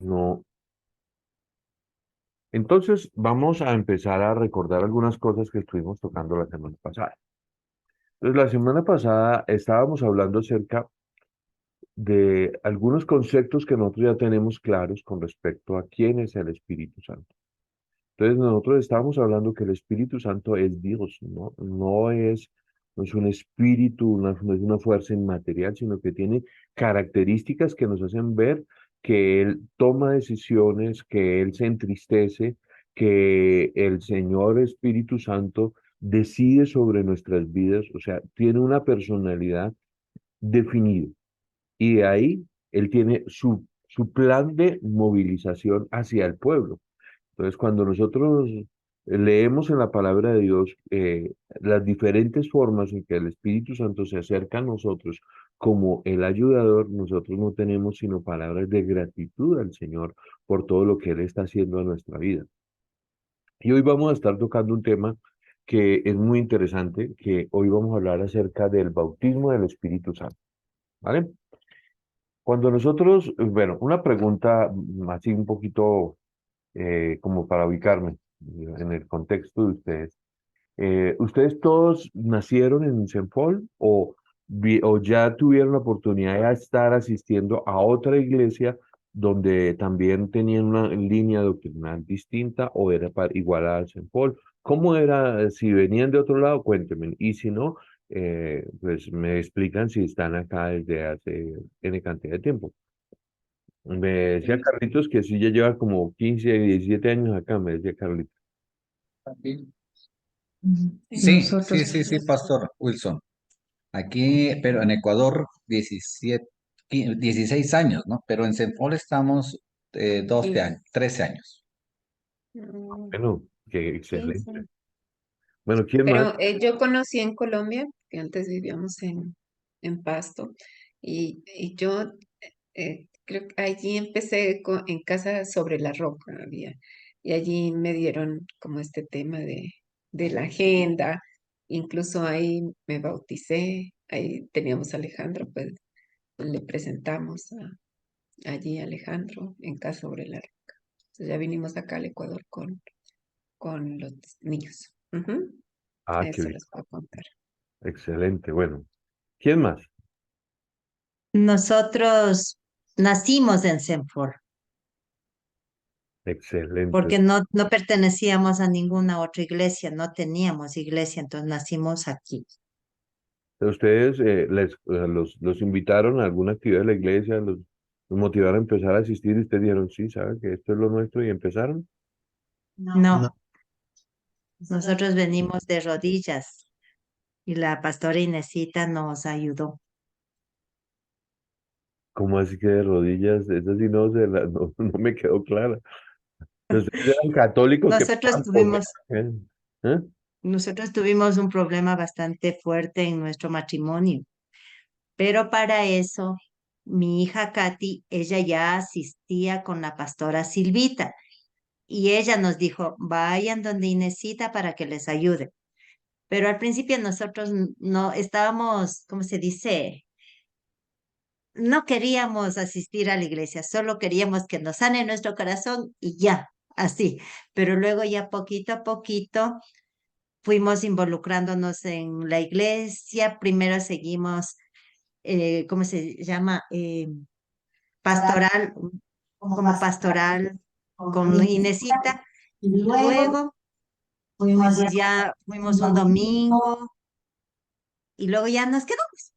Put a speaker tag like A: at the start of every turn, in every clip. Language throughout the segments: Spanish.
A: No. Entonces, vamos a empezar a recordar algunas cosas que estuvimos tocando la semana pasada. Entonces, la semana pasada estábamos hablando acerca de algunos conceptos que nosotros ya tenemos claros con respecto a quién es el Espíritu Santo. Entonces, nosotros estábamos hablando que el Espíritu Santo es Dios, ¿no? No es un espíritu, no es una fuerza inmaterial, sino que tiene características que nos hacen ver que Él toma decisiones, que Él se entristece, que el Señor Espíritu Santo decide sobre nuestras vidas, o sea, tiene una personalidad definida. Y de ahí Él tiene su plan de movilización hacia el pueblo. Entonces, cuando nosotros leemos en la palabra de Dios las diferentes formas en que el Espíritu Santo se acerca a nosotros como el ayudador, nosotros no tenemos sino palabras de gratitud al Señor por todo lo que Él está haciendo en nuestra vida. Y hoy vamos a estar tocando un tema que es muy interesante, que hoy vamos a hablar acerca del bautismo del Espíritu Santo, ¿vale? Cuando nosotros, bueno, una pregunta así un poquito como para ubicarme en el contexto de ustedes. ¿Ustedes todos nacieron en Saint Paul o ya tuvieron la oportunidad de estar asistiendo a otra iglesia donde también tenían una línea doctrinal distinta o era igual a Saint Paul? ¿Cómo era? Si venían de otro lado, cuéntenme. Y si no, pues me explican si están acá desde hace N cantidad de tiempo. Me decía
B: Sí,
A: Carlitos que sí ya lleva como 15, 17 años acá, me decía Carlitos.
B: también. Sí,
C: Nosotros,
B: sí, Pastor Wilson. Aquí, pero en Ecuador, 16 años, ¿no? Pero en Senfol estamos 12
C: 15.
B: años, 13 años.
A: Bueno, qué
C: 15.
A: excelente. Bueno, ¿quién más?
C: Pero yo conocí en Colombia, que antes vivíamos en Pasto, y yo creo que allí empecé en Casa sobre la Roca, había, y allí me dieron como este tema de la agenda, incluso ahí me bauticé, ahí teníamos a Alejandro, pues le presentamos allí a Alejandro en Casa sobre la Roca. Entonces ya vinimos acá al Ecuador con los niños. Ujú.
A: Ah, qué
C: Eso
A: bien.
C: les puedo contar.
A: Excelente. Bueno, ¿quién más?
D: Nosotros nacimos en Senfor,
A: Excelente.
D: porque no pertenecíamos a ninguna otra iglesia, no teníamos iglesia, entonces nacimos aquí.
A: ¿Ustedes los invitaron a alguna actividad de la iglesia, los motivaron a empezar a asistir y ustedes dijeron, sí, saben que esto es lo nuestro y empezaron?
D: No, nosotros venimos de rodillas y la pastora Inesita nos ayudó.
A: ¿Cómo así que de rodillas? Eso sí no me quedó clara. ¿Ustedes eran católicos que
D: Nosotros
A: pasaban por
D: tuvimos,
A: ¿Eh?
D: nosotros tuvimos un problema bastante fuerte en nuestro matrimonio, pero para eso mi hija Katy, ella ya asistía con la pastora Silvita. Y ella nos dijo, vayan donde Inesita para que les ayude. Pero al principio nosotros no estábamos, ¿cómo se dice? No queríamos asistir a la iglesia, solo queríamos que nos sane nuestro corazón y ya, así. Pero luego ya poquito a poquito fuimos involucrándonos en la iglesia. Primero seguimos, ¿cómo se llama? Pastoral, como pastoral con Inesita. Y luego ya fuimos un domingo y luego ya nos quedamos.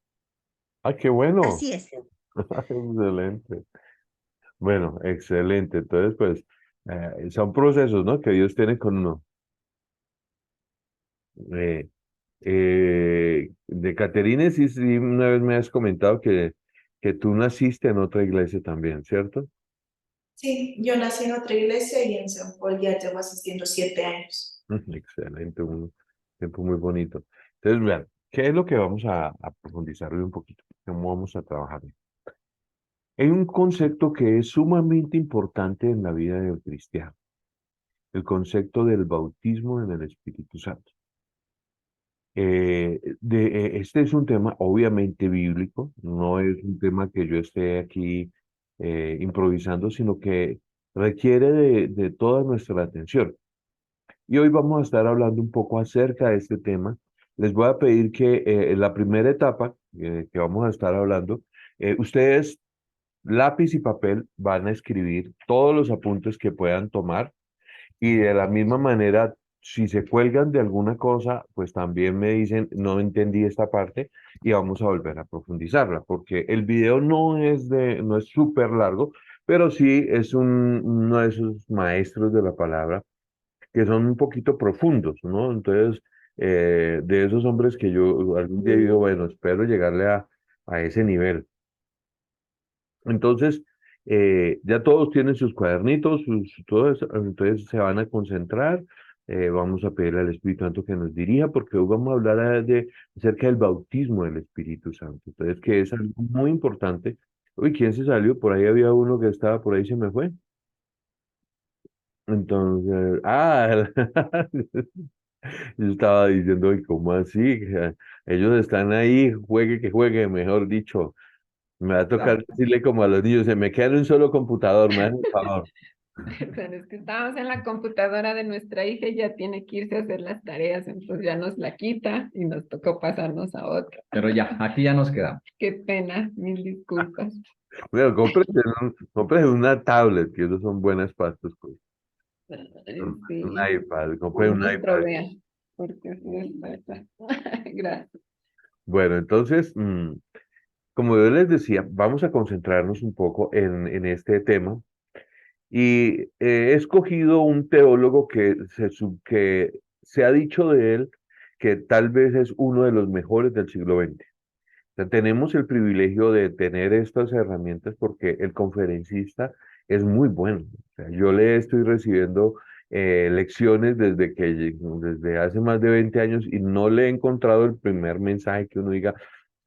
A: Ah, qué bueno.
D: Así es.
A: Excelente. Bueno, excelente. Entonces, pues, son procesos, ¿no? Que Dios tiene con uno. Eh, de Caterine, sí, sí, una vez me has comentado que tú naciste en otra iglesia también, ¿cierto?
E: Sí, yo nací en otra iglesia y en San Paul ya llevo asistiendo 7 años.
A: Excelente, un tiempo muy bonito. Entonces, vean, ¿qué es lo que vamos a profundizar hoy un poquito? ¿Cómo vamos a trabajar? Hay un concepto que es sumamente importante en la vida del cristiano, el concepto del bautismo en el Espíritu Santo. Este es un tema obviamente bíblico, no es un tema que yo esté aquí improvisando, sino que requiere de toda nuestra atención. Y hoy vamos a estar hablando un poco acerca de este tema. Les voy a pedir que en la primera etapa que vamos a estar hablando, ustedes lápiz y papel van a escribir todos los apuntes que puedan tomar y de la misma manera, si se cuelgan de alguna cosa, pues también me dicen, no entendí esta parte y vamos a volver a profundizarla, porque el video no es súper largo, pero sí es uno de esos maestros de la palabra que son un poquito profundos, ¿no? Entonces, de esos hombres que yo algún día digo, bueno, espero llegarle a ese nivel. Entonces, ya todos tienen sus cuadernitos, todo eso, entonces se van a concentrar. Vamos a pedirle al Espíritu Santo que nos dirija, porque hoy vamos a hablar acerca del bautismo del Espíritu Santo. Entonces, que es algo muy importante. Uy, ¿quién se salió? Por ahí había uno que estaba por ahí, se me fue. Entonces, yo estaba diciendo, ¿y cómo así? Ellos están ahí, juegue que juegue, mejor dicho. Me va a tocar
B: Claro.
A: decirle como a los niños, se me queda en un solo computador, me hacen el favor.
C: Pero es que estábamos en la computadora de nuestra hija y ya tiene que irse a hacer las tareas, entonces ya nos la quita y nos tocó pasarnos a otra.
B: Pero ya, aquí ya nos quedamos.
C: Qué pena, mil disculpas.
A: Bueno, cómprese una tablet, que esos son buenas pastas, pues. Un
C: Sí,
A: iPad, compré
C: no
A: un
C: nos
A: iPad.
C: provea, porque sí es verdad. Gracias.
A: Bueno, entonces, como yo les decía, vamos a concentrarnos un poco en este tema. Y he escogido un teólogo que se ha dicho de él que tal vez es uno de los mejores del siglo XX. O sea, tenemos el privilegio de tener estas herramientas porque el conferencista es muy bueno. O sea, yo le estoy recibiendo lecciones desde hace más de 20 años y no le he encontrado el primer mensaje que uno diga,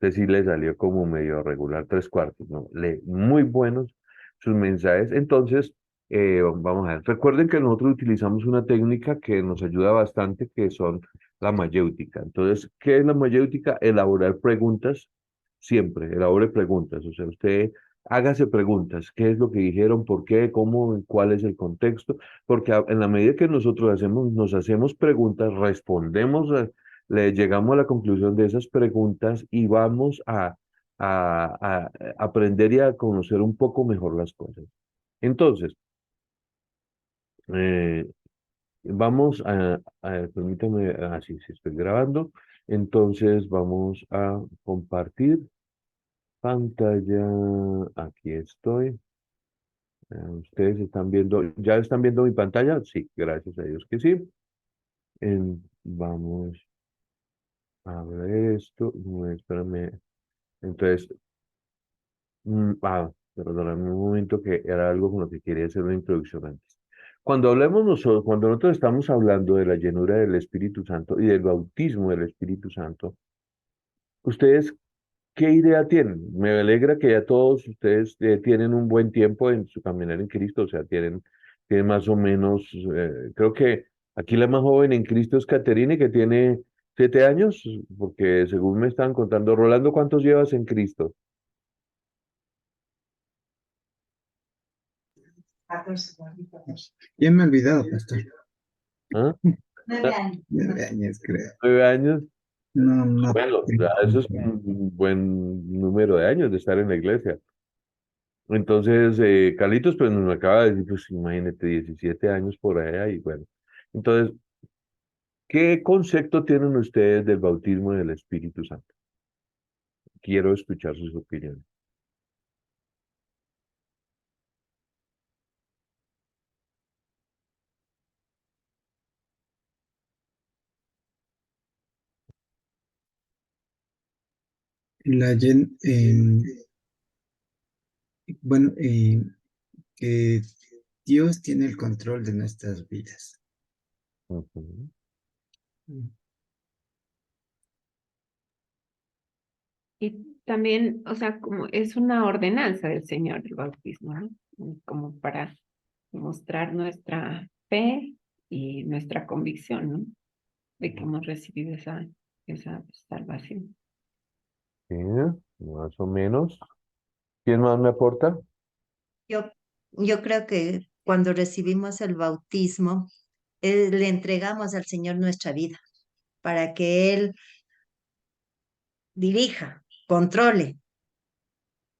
A: este sí le salió como medio regular, tres cuartos, ¿no? Muy buenos sus mensajes. Entonces, vamos a ver. Recuerden que nosotros utilizamos una técnica que nos ayuda bastante, que son la mayéutica. Entonces, ¿qué es la mayéutica? Elaborar preguntas siempre, elabore preguntas, o sea, usted hágase preguntas, ¿qué es lo que dijeron? ¿Por qué? ¿Cómo? ¿Cuál es el contexto? Porque en la medida que nosotros nos hacemos preguntas, respondemos, le llegamos a la conclusión de esas preguntas y vamos a aprender y a conocer un poco mejor las cosas. Entonces, eh, vamos permítame, sí, sí estoy grabando, entonces vamos a compartir pantalla, aquí estoy. ¿Ustedes están viendo, ya están viendo mi pantalla? Sí, gracias a Dios que sí. Vamos a ver esto. No, espérame. Entonces, perdóname un momento que era algo con lo que quería hacer una introducción antes. Cuando nosotros estamos hablando de la llenura del Espíritu Santo y del bautismo del Espíritu Santo, ustedes, ¿qué idea tienen? Me alegra que ya todos ustedes tienen un buen tiempo en su caminar en Cristo, o sea, tienen más o menos, creo que aquí la más joven en Cristo es Caterine, que tiene 7 años, porque según me estaban contando, Rolando, ¿cuántos llevas en Cristo?
F: Ya me he olvidado, pastor.
A: ¿Ah?
D: 9 años.
F: 9 años, creo.
A: 9 años.
F: No, no.
A: Bueno, ya eso es un buen número de años de estar en la iglesia. Entonces, Carlitos, pues nos acaba de decir, pues imagínate, 17 años por allá y bueno. Entonces, ¿qué concepto tienen ustedes del bautismo del Espíritu Santo? Quiero escuchar sus opiniones.
F: La gen- em, bueno, que Dios tiene el control de nuestras vidas.
A: Ujú.
C: Y también, o sea, como es una ordenanza del Señor el bautismo, ¿no? Como para mostrar nuestra fe y nuestra convicción, ¿no? De que hemos recibido esa salvación.
A: Sí, más o menos. ¿Quién más me aporta?
D: Yo, yo creo que cuando recibimos el bautismo, le entregamos al Señor nuestra vida para que Él dirija, controle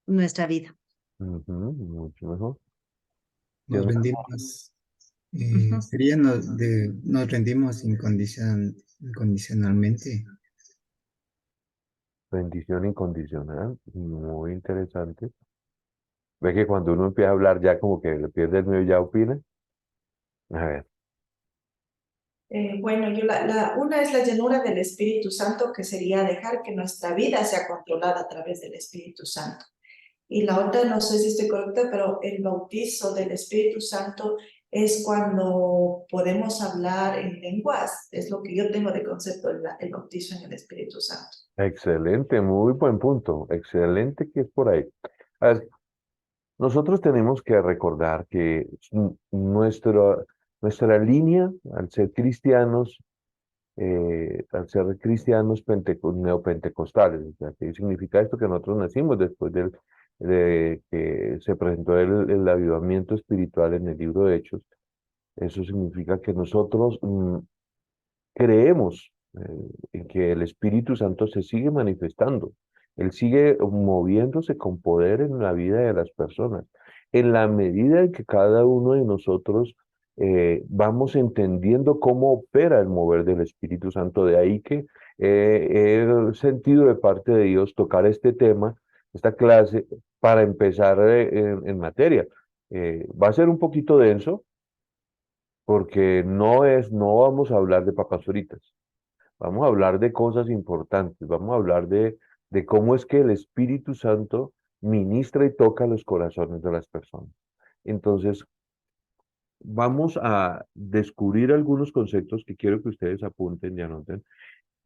D: nuestra vida.
A: Ujú, mucho mejor.
F: Nos
A: Tiene
F: rendimos,
D: Ujú.
F: nos rendimos incondicionalmente.
A: bendición incondicional, muy interesante. Ve que cuando uno empieza a hablar ya como que le pierde el miedo y ya opina. A ver,
E: Bueno, una es la llenura del Espíritu Santo, que sería dejar que nuestra vida sea controlada a través del Espíritu Santo. Y la otra, no sé si estoy correcta, pero el bautizo del Espíritu Santo es cuando podemos hablar en lenguas. Es lo que yo tengo de concepto, el bautizo en el Espíritu Santo.
A: excelente, muy buen punto. Excelente que es por ahí. A ver, nosotros tenemos que recordar que nuestra línea, al ser cristianos neopentecostales, o sea, ¿qué significa esto? Que nosotros nacimos después de que se presentó el avivamiento espiritual en el libro de Hechos. Eso significa que nosotros creemos en que el Espíritu Santo se sigue manifestando. Él sigue moviéndose con poder en la vida de las personas. En la medida en que cada uno de nosotros vamos entendiendo cómo opera el mover del Espíritu Santo, de ahí que he sentido de parte de Dios tocar este tema, esta clase, para empezar en materia. Va a ser un poquito denso, porque no vamos a hablar de papas fritas, vamos a hablar de cosas importantes, vamos a hablar de cómo es que el Espíritu Santo ministra y toca los corazones de las personas. Entonces, vamos a descubrir algunos conceptos que quiero que ustedes apunten y anoten.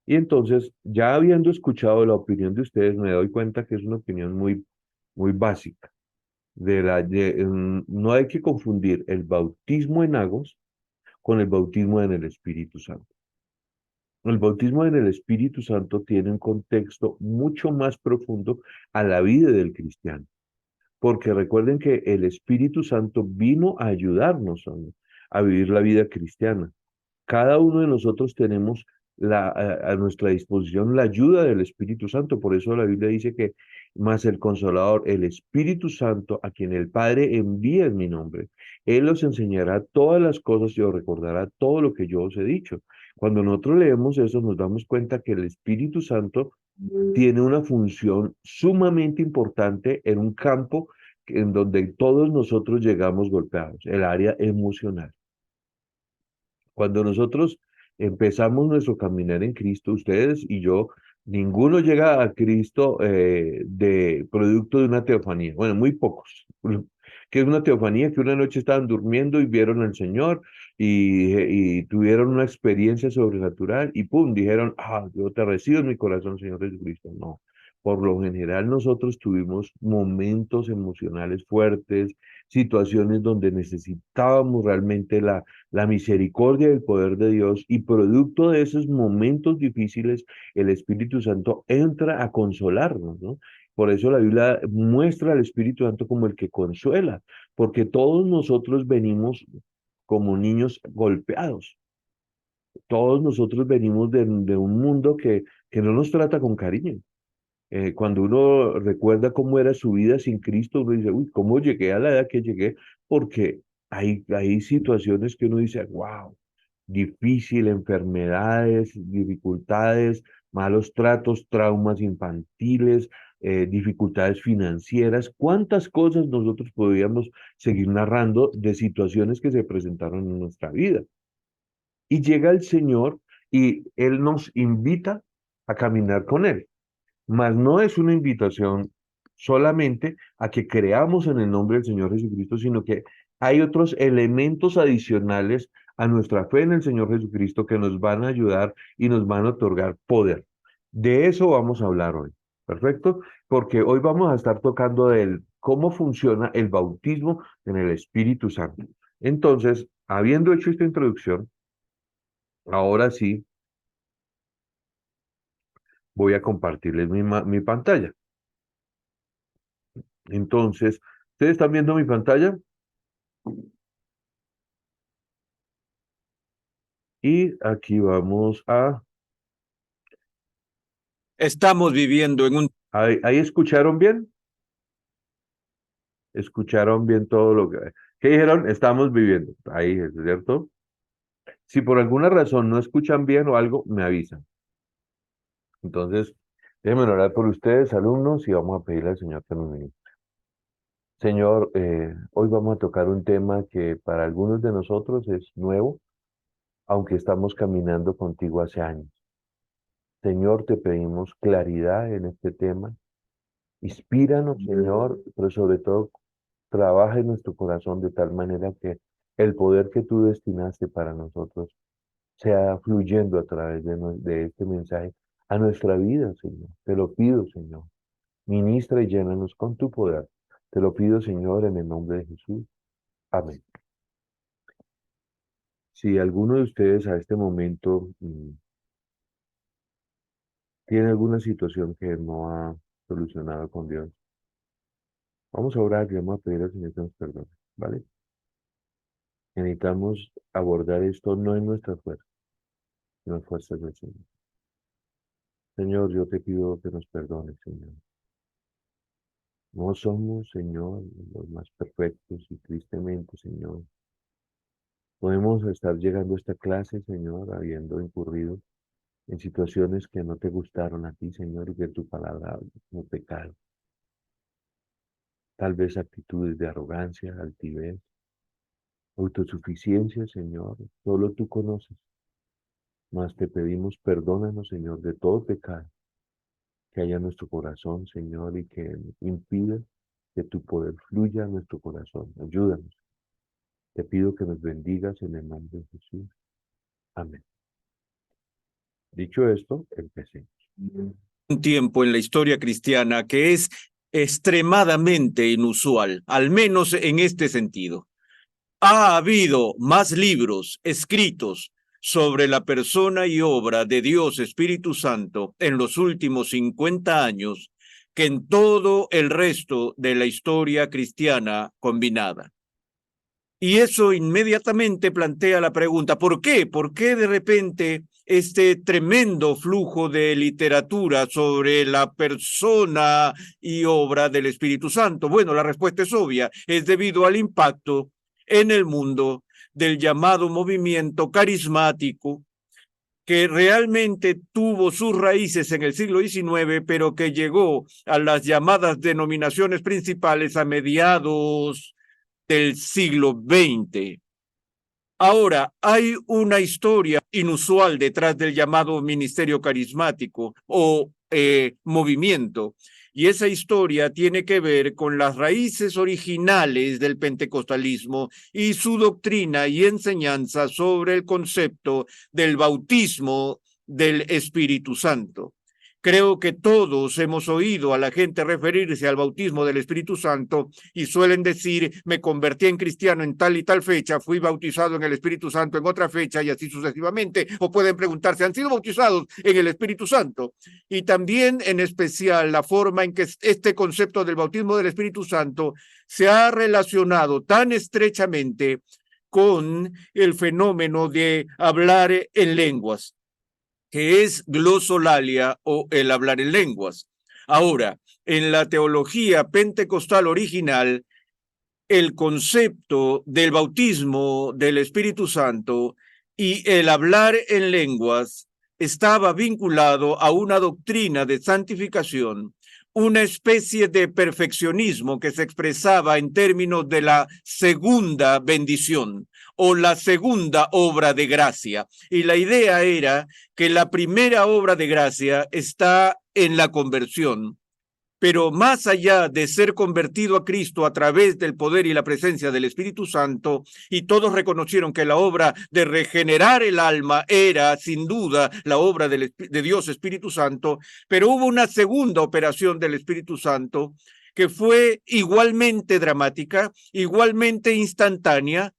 A: Y entonces, ya habiendo escuchado la opinión de ustedes, me doy cuenta que es una opinión muy básica. No hay que confundir el bautismo en agos con el bautismo en el Espíritu Santo. El bautismo en el Espíritu Santo tiene un contexto mucho más profundo a la vida del cristiano, porque recuerden que el Espíritu Santo vino a ayudarnos a vivir la vida cristiana. Cada uno de nosotros tenemos a nuestra disposición la ayuda del Espíritu Santo. Por eso la Biblia dice que más el Consolador, el Espíritu Santo, a quien el Padre envía en mi nombre, Él os enseñará todas las cosas y os recordará todo lo que yo os he dicho. Cuando nosotros leemos eso, nos damos cuenta que el Espíritu Santo tiene una función sumamente importante en un campo en donde todos nosotros llegamos golpeados, el área emocional. Cuando nosotros empezamos nuestro caminar en Cristo, ustedes y yo, ninguno llega a Cristo de producto de una teofanía. Bueno, muy pocos. Que es una teofanía que una noche estaban durmiendo y vieron al Señor y tuvieron una experiencia sobrenatural y pum, dijeron, yo te recibo en mi corazón, Señor Jesucristo. No. Por lo general nosotros tuvimos momentos emocionales fuertes, situaciones donde necesitábamos realmente la misericordia y el poder de Dios, y producto de esos momentos difíciles, el Espíritu Santo entra a consolarnos, ¿no? Por eso la Biblia muestra al Espíritu Santo como el que consuela, porque todos nosotros venimos como niños golpeados. Todos nosotros venimos de un mundo que no nos trata con cariño. Cuando uno recuerda cómo era su vida sin Cristo, uno dice, uy, ¿cómo llegué a la edad que llegué? Porque hay situaciones que uno dice, wow, difícil, enfermedades, dificultades, malos tratos, traumas infantiles, dificultades financieras, cuántas cosas nosotros podríamos seguir narrando de situaciones que se presentaron en nuestra vida. Y llega el Señor y Él nos invita a caminar con Él. Mas no es una invitación solamente a que creamos en el nombre del Señor Jesucristo, sino que hay otros elementos adicionales a nuestra fe en el Señor Jesucristo que nos van a ayudar y nos van a otorgar poder. De eso vamos a hablar hoy. ¿Perfecto? Porque hoy vamos a estar tocando de cómo funciona el bautismo en el Espíritu Santo. Entonces, habiendo hecho esta introducción, ahora sí voy a compartirles mi pantalla. Entonces, ¿Ustedes están viendo mi pantalla? Y aquí vamos a...
G: Estamos viviendo en un
A: ¿Ahí escucharon bien? ¿Escucharon bien todo lo que... ¿Qué dijeron? Estamos viviendo. Ahí, ¿es cierto? Si por alguna razón no escuchan bien o algo, me avisan. Entonces, déjenme orar por ustedes, alumnos, y vamos a pedirle al Señor que nos bendiga. Señor, hoy vamos a tocar un tema que para algunos de nosotros es nuevo, aunque estamos caminando contigo hace años. Señor, te pedimos claridad en este tema. Inspíranos, Señor, pero sobre todo trabaja en nuestro corazón de tal manera que el poder que tú destinaste para nosotros sea fluyendo a través de este mensaje a nuestra vida, Señor. Te lo pido, Señor. Ministra y llénanos con tu poder. Te lo pido, Señor, en el nombre de Jesús. Amén. Si alguno de ustedes a este momento tiene alguna situación que no ha solucionado con Dios, vamos a orar y vamos a pedir al Señor que nos perdone, ¿vale? Necesitamos abordar esto no en nuestra fuerza, sino en fuerzas del Señor. Señor, yo te pido que nos perdones, Señor. No somos, Señor, los más perfectos y tristemente, Señor, podemos estar llegando a esta clase, Señor, habiendo incurrido en situaciones que no te gustaron a ti, Señor, y que tu palabra habla como pecado. Tal vez actitudes de arrogancia, altivez, autosuficiencia, Señor, solo tú conoces. Mas te pedimos, perdónanos, Señor, de todo pecado que haya en nuestro corazón, Señor, y que impida que tu poder fluya en nuestro corazón. Ayúdanos. Te pido que nos bendigas en el nombre de Jesús. Amén. Dicho esto, empecemos.
G: tiempo en la historia cristiana que es extremadamente inusual, al menos en este sentido. Ha habido más libros escritos sobre la persona y obra de Dios Espíritu Santo en los últimos 50 años que en todo el resto de la historia cristiana combinada. Y eso inmediatamente plantea la pregunta, ¿por qué? ¿Por qué de repente este tremendo flujo de literatura sobre la persona y obra del Espíritu Santo? Bueno, la respuesta es obvia, es debido al impacto en el mundo del llamado movimiento carismático que realmente tuvo sus raíces en el siglo XIX, pero que llegó a las llamadas denominaciones principales a mediados del siglo XX. Ahora, hay una historia inusual detrás del llamado ministerio carismático o movimiento, y esa historia tiene que ver con las raíces originales del pentecostalismo y su doctrina y enseñanza sobre el concepto del bautismo del Espíritu Santo. Creo que todos hemos oído a la gente referirse al bautismo del Espíritu Santo y suelen decir, me convertí en cristiano en tal y tal fecha, fui bautizado en el Espíritu Santo en otra fecha y así sucesivamente. O pueden preguntarse, ¿han sido bautizados en el Espíritu Santo? Y también en especial la forma en que este concepto del bautismo del Espíritu Santo se ha relacionado tan estrechamente con el fenómeno de hablar en lenguas, que es glosolalia o el hablar en lenguas. Ahora, en la teología pentecostal original, el concepto del bautismo del Espíritu Santo y el hablar en lenguas estaba vinculado a una doctrina de santificación, una especie de perfeccionismo que se expresaba en términos de la segunda bendición o la segunda obra de gracia. Y la idea era que la primera obra de gracia está en la conversión, pero más allá de ser convertido a Cristo a través del poder y la presencia del Espíritu Santo, y todos reconocieron que la obra de regenerar el alma era sin duda la obra de Dios Espíritu Santo, pero hubo una segunda operación del Espíritu Santo que fue igualmente dramática, igualmente instantánea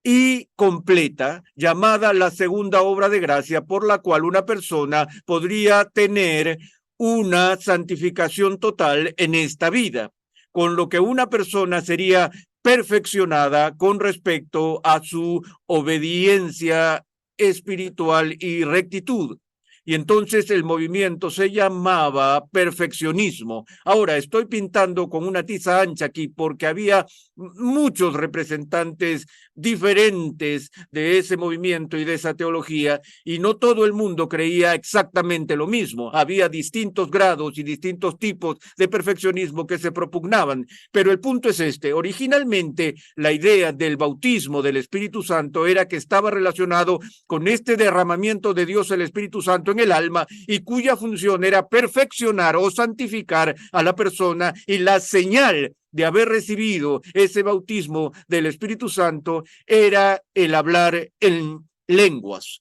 G: y completa, llamada la segunda obra de gracia, por la cual una persona podría tener una santificación total en esta vida. con lo que una persona sería perfeccionada con respecto a su obediencia espiritual y rectitud. Y entonces el movimiento se llamaba perfeccionismo. Ahora estoy pintando con una tiza ancha aquí porque había muchos representantes diferentes de ese movimiento y de esa teología, y no todo el mundo creía exactamente lo mismo. Había distintos grados y distintos tipos de perfeccionismo que se propugnaban, pero el punto es este. Originalmente la idea del bautismo del Espíritu Santo era que estaba relacionado con este derramamiento de Dios el Espíritu Santo en el alma, y cuya función era perfeccionar o santificar a la persona, y la señal de haber recibido ese bautismo del Espíritu Santo era el hablar en lenguas.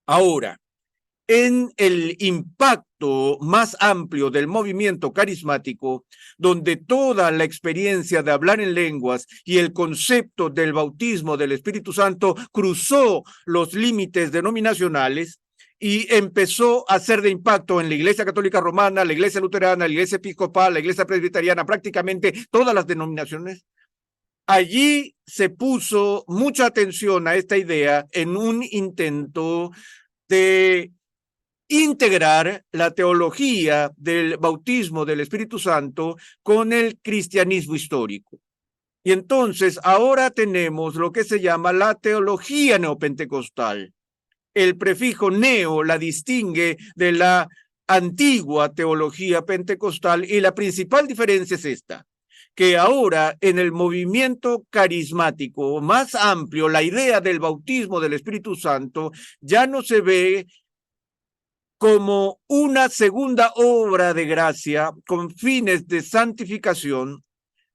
G: Ahora, en el impacto más amplio del movimiento carismático, donde toda la experiencia de hablar en lenguas y el concepto del bautismo del Espíritu Santo cruzó los límites denominacionales y empezó a ser de impacto en la Iglesia Católica Romana, la Iglesia Luterana, la Iglesia Episcopal, la Iglesia Presbiteriana, prácticamente todas las denominaciones. Allí se puso mucha atención a esta idea en un intento de integrar la teología del bautismo del Espíritu Santo con el cristianismo histórico. Y entonces ahora tenemos lo que se llama la teología neopentecostal. El prefijo neo la distingue de la antigua teología pentecostal, y la principal diferencia es esta, que ahora en el movimiento carismático más amplio, la idea del bautismo del Espíritu Santo ya no se ve como una segunda obra de gracia con fines de santificación,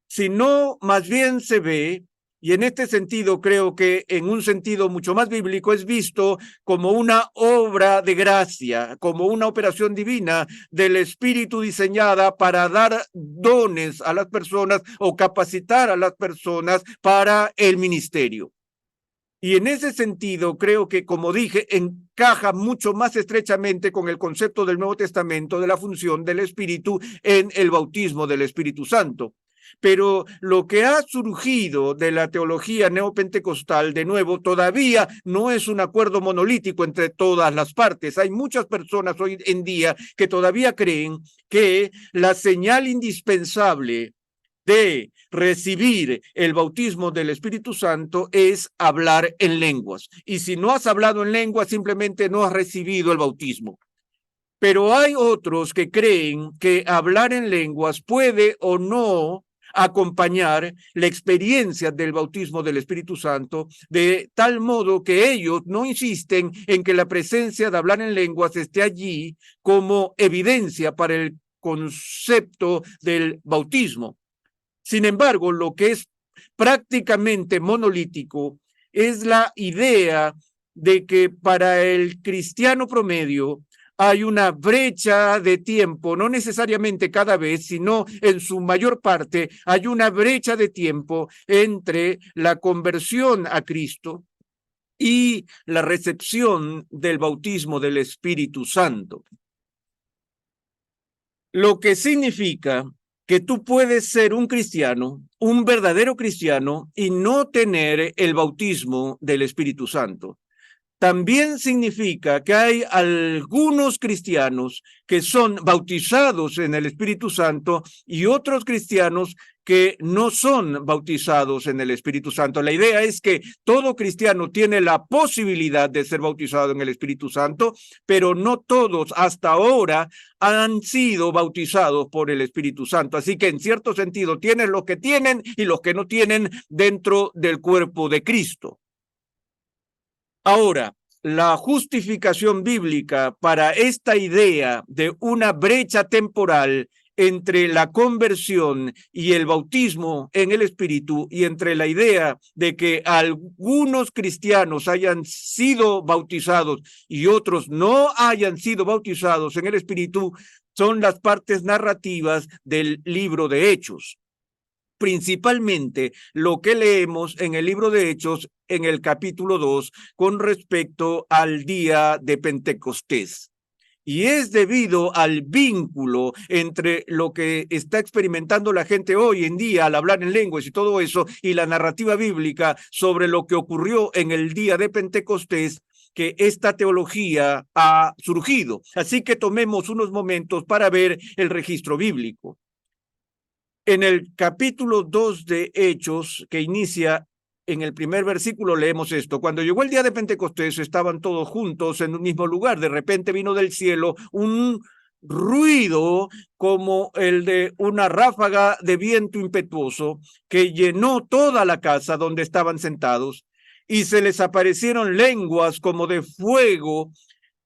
G: sino más bien se ve, y en este sentido creo que en un sentido mucho más bíblico, es visto como una obra de gracia, como una operación divina del Espíritu diseñada para dar dones a las personas o capacitar a las personas para el ministerio. Y en ese sentido, creo que, como dije, encaja mucho más estrechamente con el concepto del Nuevo Testamento de la función del Espíritu en el bautismo del Espíritu Santo. Pero lo que ha surgido de la teología neopentecostal, de nuevo, todavía no es un acuerdo monolítico entre todas las partes. Hay muchas personas hoy en día que todavía creen que la señal indispensable de recibir el bautismo del Espíritu Santo es hablar en lenguas. Y si no has hablado en lenguas, simplemente no has recibido el bautismo. Pero hay otros que creen que hablar en lenguas puede o no acompañar la experiencia del bautismo del Espíritu Santo, de tal modo que ellos no insisten en que la presencia de hablar en lenguas esté allí como evidencia para el concepto del bautismo. Sin embargo, lo que es prácticamente monolítico es la idea de que para el cristiano promedio hay una brecha de tiempo, no necesariamente cada vez, sino en su mayor parte, hay una brecha de tiempo entre la conversión a Cristo y la recepción del bautismo del Espíritu Santo. Lo que significa que tú puedes ser un cristiano, un verdadero cristiano, y no tener el bautismo del Espíritu Santo. También significa que hay algunos cristianos que son bautizados en el Espíritu Santo y otros cristianos que no son bautizados en el Espíritu Santo. La idea es que todo cristiano tiene la posibilidad de ser bautizado en el Espíritu Santo, pero no todos hasta ahora han sido bautizados por el Espíritu Santo. Así que en cierto sentido tienen los que tienen y los que no tienen dentro del cuerpo de Cristo. Ahora, la justificación bíblica para esta idea de una brecha temporal entre la conversión y el bautismo en el Espíritu, y entre la idea de que algunos cristianos hayan sido bautizados y otros no hayan sido bautizados en el Espíritu, son las partes narrativas del libro de Hechos. Principalmente lo que leemos en el libro de Hechos en el capítulo 2 con respecto al día de Pentecostés. Y es debido al vínculo entre lo que está experimentando la gente hoy en día al hablar en lenguas y todo eso, y la narrativa bíblica sobre lo que ocurrió en el día de Pentecostés, que esta teología ha surgido. Así que tomemos unos momentos para ver el registro bíblico. En el capítulo 2 de Hechos, que inicia en el primer versículo, leemos esto: cuando llegó el día de Pentecostés, estaban todos juntos en un mismo lugar. De repente vino del cielo un ruido como el de una ráfaga de viento impetuoso que llenó toda la casa donde estaban sentados, y se les aparecieron lenguas como de fuego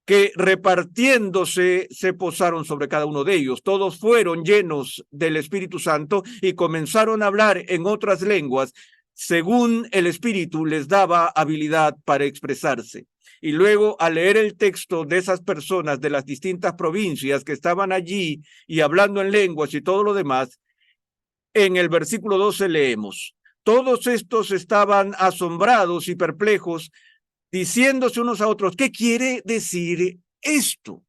G: que repartiéndose se posaron sobre cada uno de ellos. Todos fueron llenos del Espíritu Santo y comenzaron a hablar en otras lenguas, según el Espíritu les daba habilidad para expresarse. Y luego, al leer el texto de esas personas de las distintas provincias que estaban allí y hablando en lenguas y todo lo demás, en el versículo 12 leemos: todos estos estaban asombrados y perplejos, diciéndose unos a otros, ¿qué quiere decir esto?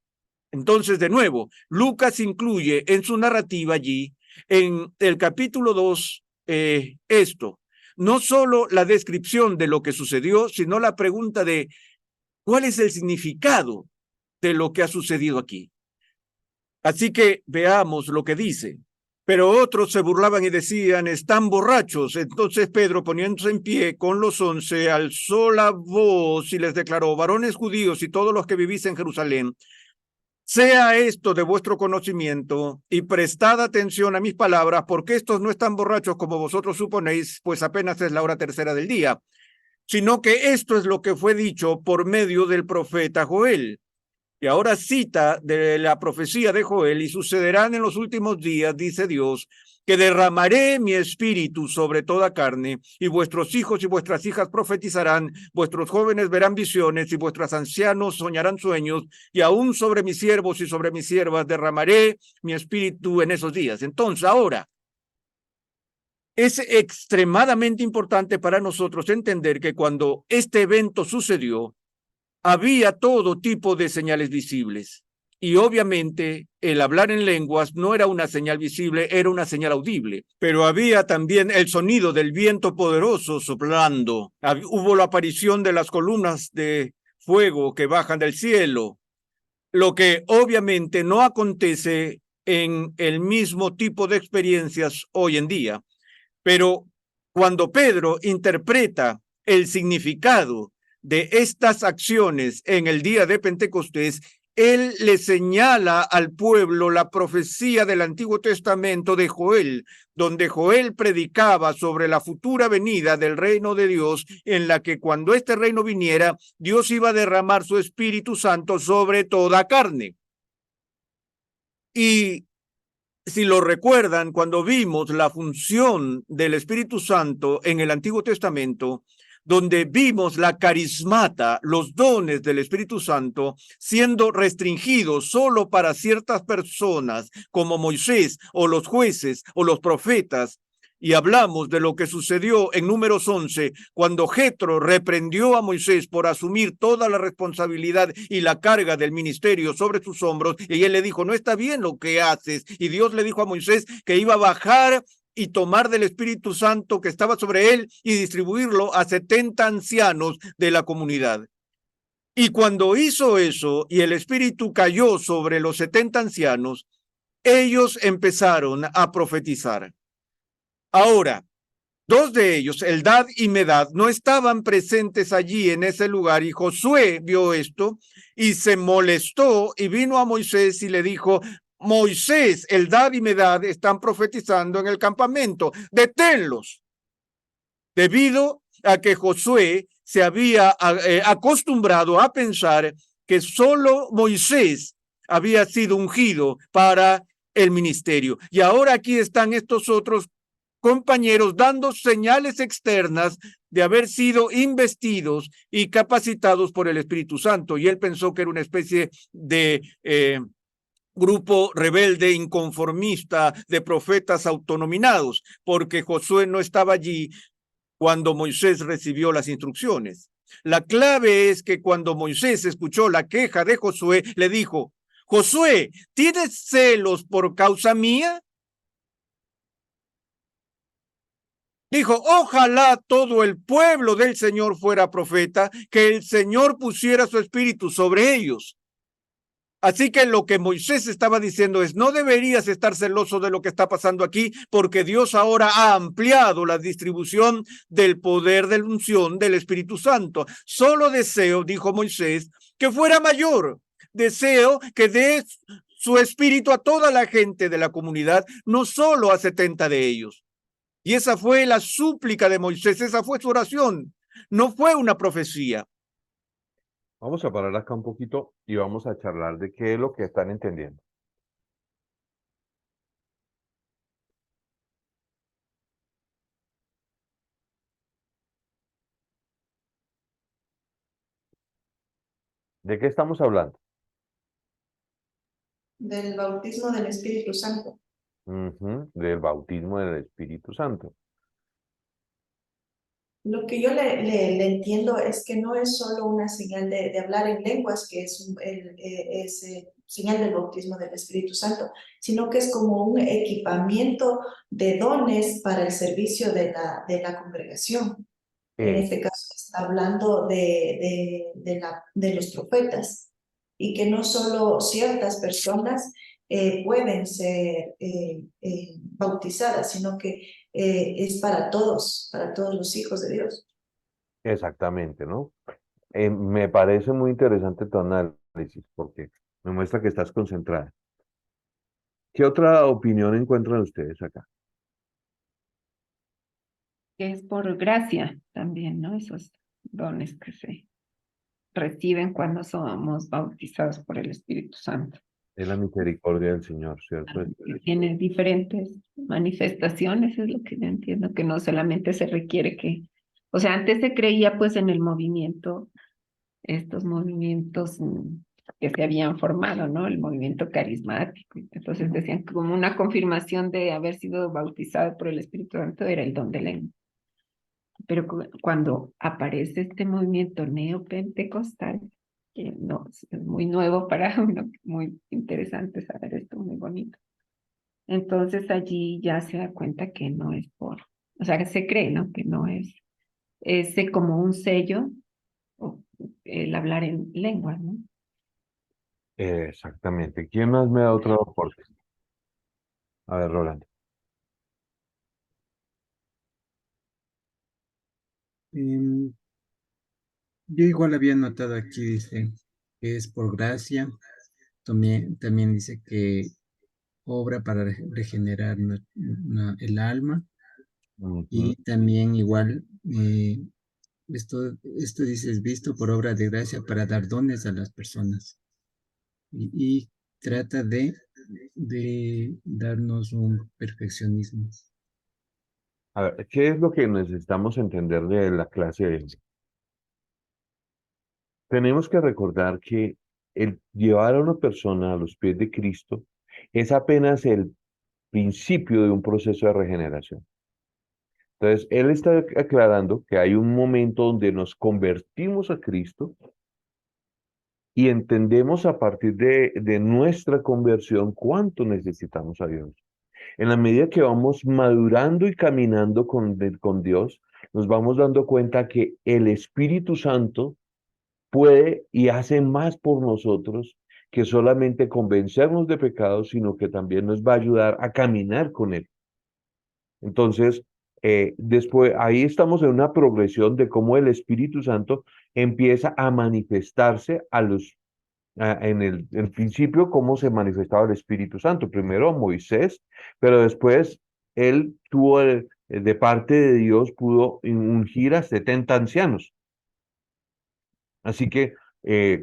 G: Entonces, de nuevo, Lucas incluye en su narrativa allí, en el capítulo 2, esto. No solo la descripción de lo que sucedió, sino la pregunta de ¿cuál es el significado de lo que ha sucedido aquí? Así que veamos lo que dice. Pero otros se burlaban y decían, están borrachos. Entonces Pedro, poniéndose en pie con los 11, alzó la voz y les declaró: varones judíos y todos los que vivís en Jerusalén, sea esto de vuestro conocimiento y prestad atención a mis palabras, porque estos no están borrachos como vosotros suponéis, pues apenas es la hora tercera del día, sino que esto es lo que fue dicho por medio del profeta Joel. Y ahora cita de la profecía de Joel: y sucederán en los últimos días, dice Dios, que derramaré mi espíritu sobre toda carne, y vuestros hijos y vuestras hijas profetizarán, vuestros jóvenes verán visiones, y vuestros ancianos soñarán sueños, y aún sobre mis siervos y sobre mis siervas derramaré mi espíritu en esos días. Entonces, ahora, es extremadamente importante para nosotros entender que cuando este evento sucedió, había todo tipo de señales visibles. Y obviamente el hablar en lenguas no era una señal visible, era una señal audible. Pero había también el sonido del viento poderoso soplando. Hubo la aparición de las columnas de fuego que bajan del cielo, lo que obviamente no acontece en el mismo tipo de experiencias hoy en día. Pero cuando Pedro interpreta el significado de estas acciones en el día de Pentecostés, él le señala al pueblo la profecía del Antiguo Testamento de Joel, donde Joel predicaba sobre la futura venida del reino de Dios, en la que cuando este reino viniera, Dios iba a derramar su Espíritu Santo sobre toda carne. Y si lo recuerdan, cuando vimos la función del Espíritu Santo en el Antiguo Testamento, donde vimos la carismata, los dones del Espíritu Santo, siendo restringidos solo para ciertas personas, como Moisés o los jueces o los profetas, y hablamos de lo que sucedió en Números 11, cuando Jetro reprendió a Moisés por asumir toda la responsabilidad y la carga del ministerio sobre sus hombros, y él le dijo, no está bien lo que haces, y Dios le dijo a Moisés que iba a bajar y tomar del Espíritu Santo que estaba sobre él y distribuirlo a 70 ancianos de la comunidad. Y cuando hizo eso y el Espíritu cayó sobre los 70 ancianos, ellos empezaron a profetizar. Ahora, dos de ellos, Eldad y Medad, no estaban presentes allí en ese lugar, y Josué vio esto y se molestó y vino a Moisés y le dijo, Moisés, Eldad y Medad están profetizando en el campamento, deténlos. Debido a que Josué se había acostumbrado a pensar que solo Moisés había sido ungido para el ministerio. Y ahora aquí están estos otros compañeros dando señales externas de haber sido investidos y capacitados por el Espíritu Santo. Y él pensó que era una especie de grupo rebelde, inconformista, de profetas autonominados, porque Josué no estaba allí cuando Moisés recibió las instrucciones. La clave es que cuando Moisés escuchó la queja de Josué, le dijo, Josué, ¿tienes celos por causa mía? Dijo, ojalá todo el pueblo del Señor fuera profeta, que el Señor pusiera su espíritu sobre ellos. Así que lo que Moisés estaba diciendo es, no deberías estar celoso de lo que está pasando aquí, porque Dios ahora ha ampliado la distribución del poder de la unción del Espíritu Santo. Solo deseo, dijo Moisés, que fuera mayor. Deseo que dé su espíritu a toda la gente de la comunidad, no solo a 70 de ellos. Y esa fue la súplica de Moisés, esa fue su oración, no fue una profecía.
A: Vamos a parar acá un poquito y vamos a charlar de qué es lo que están entendiendo. ¿De qué estamos hablando?
E: Del bautismo del Espíritu Santo.
A: Del bautismo del Espíritu Santo.
E: Lo que yo le entiendo es que no es solo una señal de hablar en lenguas, que es, señal del bautismo del Espíritu Santo, sino que es como un equipamiento de dones para el servicio de la congregación. En este caso está hablando de los profetas, y que no solo ciertas personas pueden ser bautizadas, sino que es para todos los hijos de Dios.
A: Exactamente, ¿no? Me parece muy interesante tu análisis porque me muestra que estás concentrada. ¿Qué otra opinión encuentran ustedes acá?
C: Que es por gracia también, ¿no? Esos dones que se reciben cuando somos bautizados por el Espíritu Santo.
A: Es la misericordia del Señor, ¿cierto?
C: Que tiene diferentes manifestaciones, es lo que yo entiendo, que no solamente se requiere que, o sea, antes se creía pues en el movimiento, estos movimientos que se habían formado, ¿no? El movimiento carismático. Entonces decían que como una confirmación de haber sido bautizado por el Espíritu Santo era el don de lengua. Pero cuando aparece este movimiento neopentecostal, que no, es muy nuevo para uno, muy interesante saber esto, muy bonito. Entonces allí ya se da cuenta que no es por, o sea, que se cree, ¿no? Que no es como un sello, el hablar en lengua, ¿no?
A: Exactamente. ¿Quién más me da otro aporte? A ver, Rolando.
F: Yo igual había notado aquí, dice que es por gracia. También dice que obra para regenerar el alma. Y también igual, esto dice, es visto por obra de gracia para dar dones a las personas. Y trata de darnos un perfeccionismo.
A: A ver, ¿qué es lo que necesitamos entender de la clase de hoy? Tenemos que recordar que el llevar a una persona a los pies de Cristo es apenas el principio de un proceso de regeneración. Entonces, él está aclarando que hay un momento donde nos convertimos a Cristo y entendemos a partir de nuestra conversión cuánto necesitamos a Dios. En la medida que vamos madurando y caminando con Dios, nos vamos dando cuenta que el Espíritu Santo puede y hace más por nosotros que solamente convencernos de pecados, sino que también nos va a ayudar a caminar con Él. Entonces, después, ahí estamos en una progresión de cómo el Espíritu Santo empieza a manifestarse en el principio, cómo se manifestaba el Espíritu Santo. Primero Moisés, pero después él tuvo, de parte de Dios, pudo ungir a 70 ancianos. Así que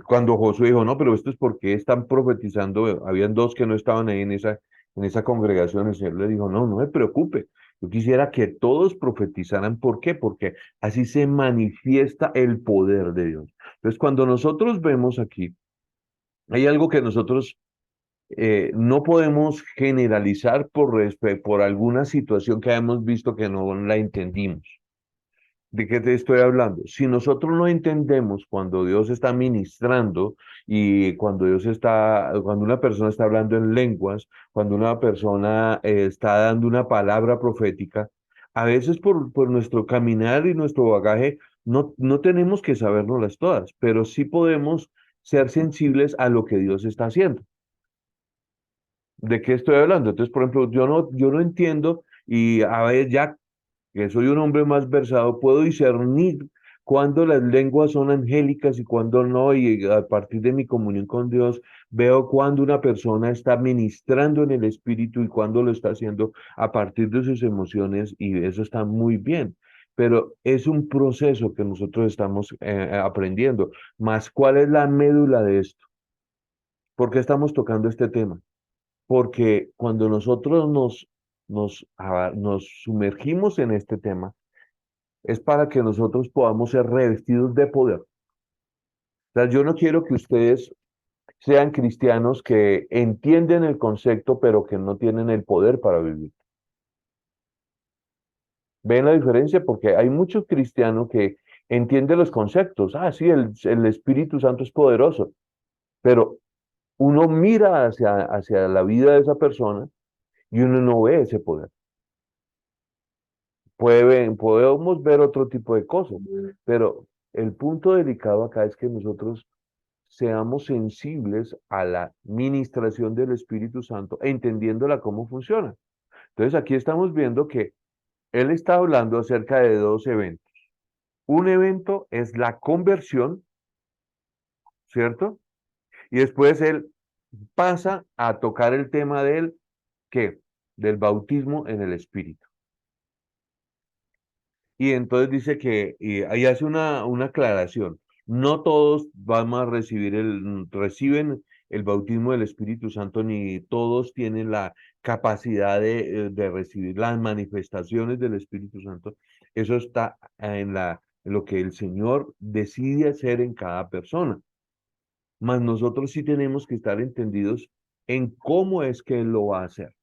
A: cuando Josué dijo, no, pero esto es porque están profetizando, habían dos que no estaban ahí en esa congregación, el Señor le dijo, no, no me preocupe, yo quisiera que todos profetizaran. ¿Por qué? Porque así se manifiesta el poder de Dios. Entonces, cuando nosotros vemos aquí, hay algo que nosotros no podemos generalizar por alguna situación que hemos visto que no la entendimos. ¿De qué te estoy hablando? Si nosotros no entendemos cuando Dios está ministrando y cuando una persona está hablando en lenguas, cuando una persona está dando una palabra profética, a veces por nuestro caminar y nuestro bagaje no tenemos que sabérnoslas todas, pero sí podemos ser sensibles a lo que Dios está haciendo. ¿De qué estoy hablando? Entonces, por ejemplo, yo no entiendo y a ver, ya que soy un hombre más versado, puedo discernir cuándo las lenguas son angélicas y cuándo no, y a partir de mi comunión con Dios, veo cuándo una persona está ministrando en el espíritu y cuándo lo está haciendo a partir de sus emociones, y eso está muy bien. Pero es un proceso que nosotros estamos aprendiendo. Más, ¿cuál es la médula de esto? ¿Por qué estamos tocando este tema? Porque cuando nosotros nos sumergimos en este tema, es para que nosotros podamos ser revestidos de poder. O sea, yo no quiero que ustedes sean cristianos que entienden el concepto, pero que no tienen el poder para vivir. ¿Ven la diferencia? Porque hay muchos cristianos que entienden los conceptos. Ah, sí, el Espíritu Santo es poderoso, pero uno mira hacia la vida de esa persona y uno no ve ese poder. Podemos ver otro tipo de cosas, pero el punto delicado acá es que nosotros seamos sensibles a la ministración del Espíritu Santo, entendiéndola cómo funciona. Entonces aquí estamos viendo que él está hablando acerca de dos eventos. Un evento es la conversión, ¿cierto? Y después él pasa a tocar el tema ¿qué? Del bautismo en el Espíritu. Y entonces dice que, y ahí hace una aclaración, no todos van a reciben el bautismo del Espíritu Santo, ni todos tienen la capacidad de recibir las manifestaciones del Espíritu Santo. Eso está en lo que el Señor decide hacer en cada persona. Mas nosotros sí tenemos que estar entendidos en cómo es que Él lo va a hacer.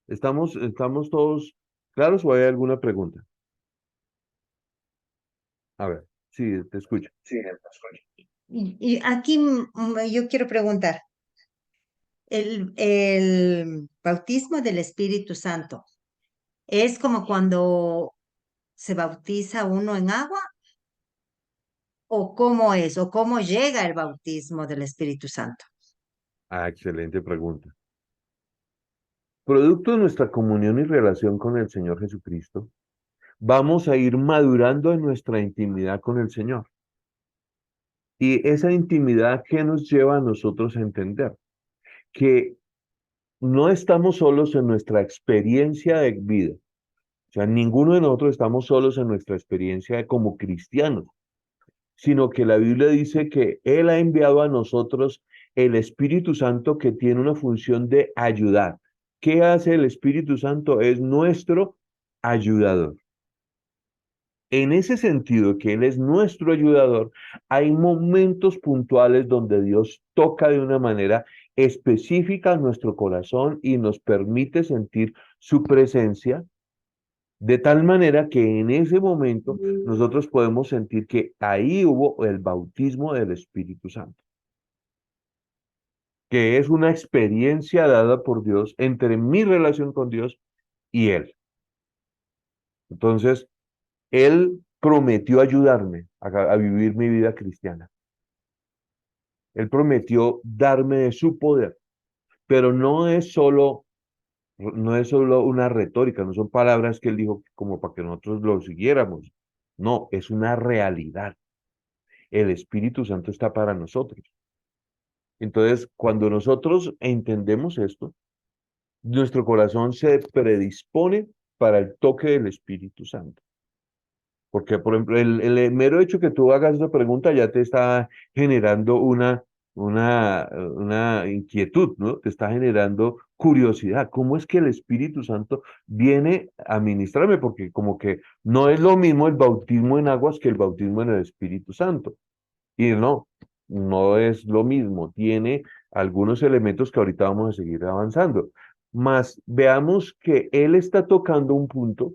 A: ¿Estamos todos claros o hay alguna pregunta? A ver, sí, te escucho.
D: Y aquí yo quiero preguntar, el bautismo del Espíritu Santo, ¿es como cuando se bautiza uno en agua? ¿O cómo es? ¿O cómo llega el bautismo del Espíritu Santo?
A: Ah, excelente pregunta. Producto de nuestra comunión y relación con el Señor Jesucristo, vamos a ir madurando en nuestra intimidad con el Señor. Y esa intimidad que nos lleva a nosotros a entender que no estamos solos en nuestra experiencia de vida. O sea, ninguno de nosotros estamos solos en nuestra experiencia como cristianos, sino que la Biblia dice que Él ha enviado a nosotros el Espíritu Santo, que tiene una función de ayudar. ¿Qué hace el Espíritu Santo? Es nuestro ayudador. En ese sentido, que Él es nuestro ayudador, hay momentos puntuales donde Dios toca de una manera específica nuestro corazón y nos permite sentir su presencia, de tal manera que en ese momento nosotros podemos sentir que ahí hubo el bautismo del Espíritu Santo, que es una experiencia dada por Dios entre mi relación con Dios y Él. Entonces, Él prometió ayudarme a vivir mi vida cristiana. Él prometió darme de su poder, pero no es solo una retórica, no son palabras que Él dijo como para que nosotros lo siguiéramos. No, es una realidad. El Espíritu Santo está para nosotros. Entonces, cuando nosotros entendemos esto, nuestro corazón se predispone para el toque del Espíritu Santo. Porque, por ejemplo, el mero hecho que tú hagas esa pregunta ya te está generando una inquietud, ¿no? Te está generando curiosidad. ¿Cómo es que el Espíritu Santo viene a ministrarme? Porque como que no es lo mismo el bautismo en aguas que el bautismo en el Espíritu Santo. Y no es lo mismo. Tiene algunos elementos que ahorita vamos a seguir avanzando. Mas veamos que él está tocando un punto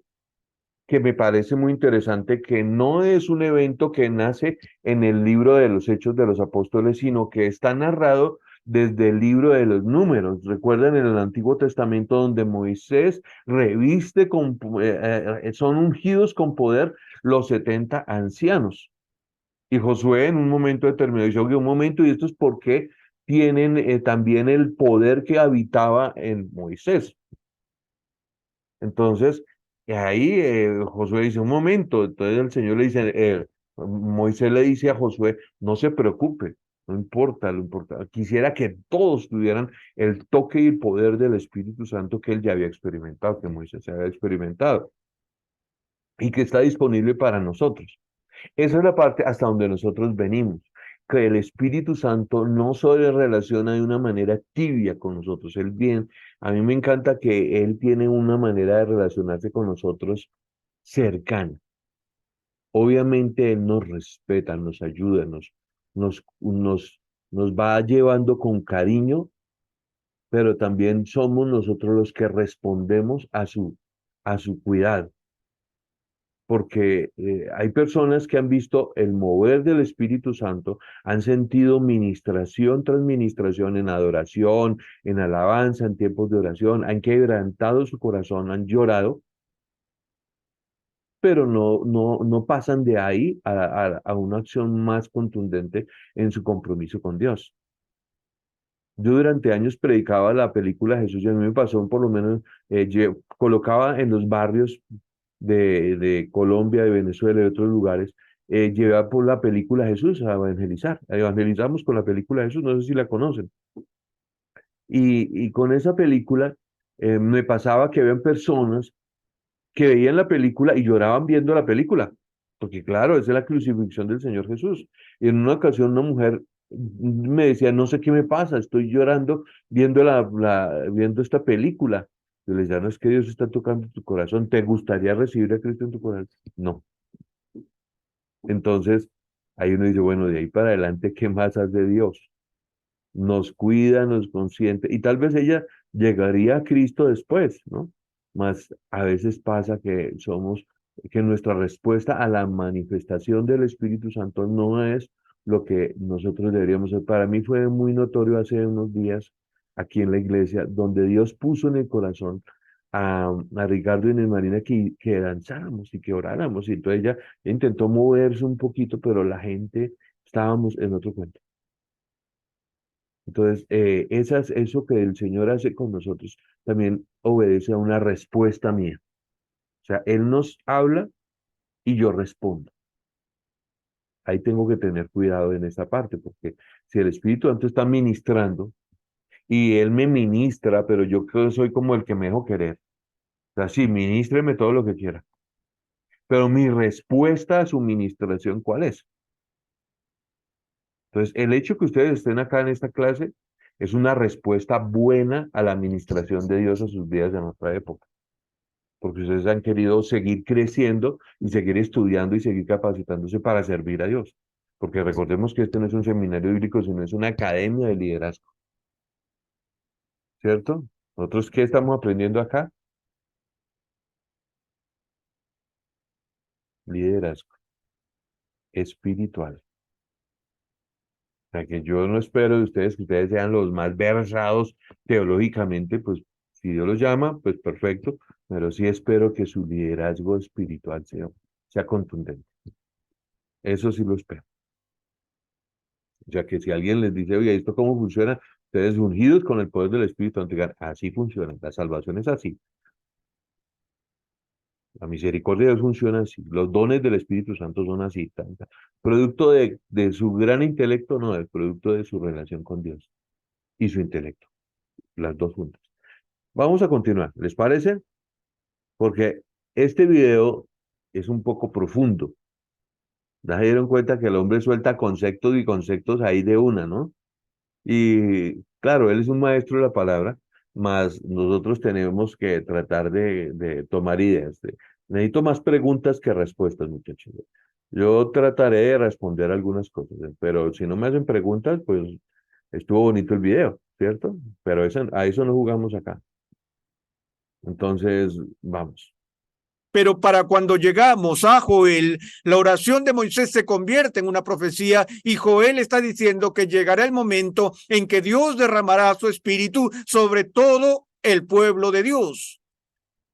A: que me parece muy interesante, que no es un evento que nace en el libro de los Hechos de los Apóstoles, sino que está narrado desde el libro de los Números. Recuerdan en el Antiguo Testamento donde Moisés reviste son ungidos con poder los 70 ancianos. Y Josué en un momento determinado dice, oye, un momento, y esto es porque tienen también el poder que habitaba en Moisés. Entonces, ahí Josué dice, un momento, entonces el Señor le dice, Moisés le dice a Josué, no se preocupe, no importa, lo importa. Quisiera que todos tuvieran el toque y el poder del Espíritu Santo que él ya había experimentado, que Moisés había experimentado, y que está disponible para nosotros. Esa es la parte hasta donde nosotros venimos, que el Espíritu Santo no solo se relaciona de una manera tibia con nosotros, él bien, a mí me encanta que él tiene una manera de relacionarse con nosotros cercana. Obviamente él nos respeta, nos ayuda, nos va llevando con cariño, pero también somos nosotros los que respondemos a su cuidado, porque hay personas que han visto el mover del Espíritu Santo, han sentido ministración tras ministración en adoración, en alabanza, en tiempos de oración, han quebrantado su corazón, han llorado, pero no pasan de ahí a una acción más contundente en su compromiso con Dios. Yo durante años predicaba la película Jesús y a mí me pasó por lo menos, colocaba en los barrios de Colombia, de Venezuela y de otros lugares, llevaba por la película Jesús a evangelizar. Evangelizamos con la película Jesús, no sé si la conocen. Y con esa película me pasaba que habían personas que veían la película y lloraban viendo la película, porque claro, esa es la crucifixión del Señor Jesús. Y en una ocasión una mujer me decía, no sé qué me pasa, estoy llorando viendo, viendo esta película. Yo le decía, no es que Dios está tocando tu corazón, ¿te gustaría recibir a Cristo en tu corazón? No. Entonces, ahí uno dice, bueno, de ahí para adelante, ¿qué más hace Dios? Nos cuida, nos consiente, y tal vez ella llegaría a Cristo después, ¿no? Mas a veces pasa que que nuestra respuesta a la manifestación del Espíritu Santo no es lo que nosotros deberíamos hacer. Para mí fue muy notorio hace unos días aquí en la iglesia, donde Dios puso en el corazón a Ricardo y a Marina que danzáramos y que oráramos, y entonces ella intentó moverse un poquito, pero la gente estábamos en otro cuento. Entonces, eso que el Señor hace con nosotros también obedece a una respuesta mía. O sea, Él nos habla y yo respondo. Ahí tengo que tener cuidado en esta parte, porque si el Espíritu Santo está ministrando y Él me ministra, pero yo creo que soy como el que me dejo querer. O sea, sí, ministreme todo lo que quiera. Pero mi respuesta a su ministración, ¿cuál es? Entonces, el hecho que ustedes estén acá en esta clase es una respuesta buena a la administración de Dios a sus vidas de nuestra época, porque ustedes han querido seguir creciendo y seguir estudiando y seguir capacitándose para servir a Dios. Porque recordemos que este no es un seminario bíblico, sino es una academia de liderazgo, ¿cierto? ¿Nosotros qué estamos aprendiendo acá? Liderazgo espiritual. O sea, que yo no espero de ustedes que ustedes sean los más versados teológicamente, pues si Dios los llama, pues perfecto, pero sí espero que su liderazgo espiritual sea contundente. Eso sí lo espero. O sea, que si alguien les dice, oye, ¿esto cómo funciona? Ustedes ungidos con el poder del Espíritu Santo, digan, así funciona, la salvación es así. La misericordia de Dios funciona así. Los dones del Espíritu Santo son así. Producto de su gran intelecto, no, el producto de su relación con Dios y su intelecto. Las dos juntas. Vamos a continuar, ¿les parece? Porque este video es un poco profundo. Ya se dieron cuenta que el hombre suelta conceptos y conceptos ahí de una, ¿no? Y claro, él es un maestro de la palabra, mas nosotros tenemos que tratar de tomar ideas. Necesito más preguntas que respuestas, muchachos. Yo trataré de responder algunas cosas, pero si no me hacen preguntas, pues estuvo bonito el video, ¿cierto? Pero a eso no jugamos acá. Entonces, vamos.
G: Pero para cuando llegamos a Joel, la oración de Moisés se convierte en una profecía y Joel está diciendo que llegará el momento en que Dios derramará su espíritu sobre todo el pueblo de Dios,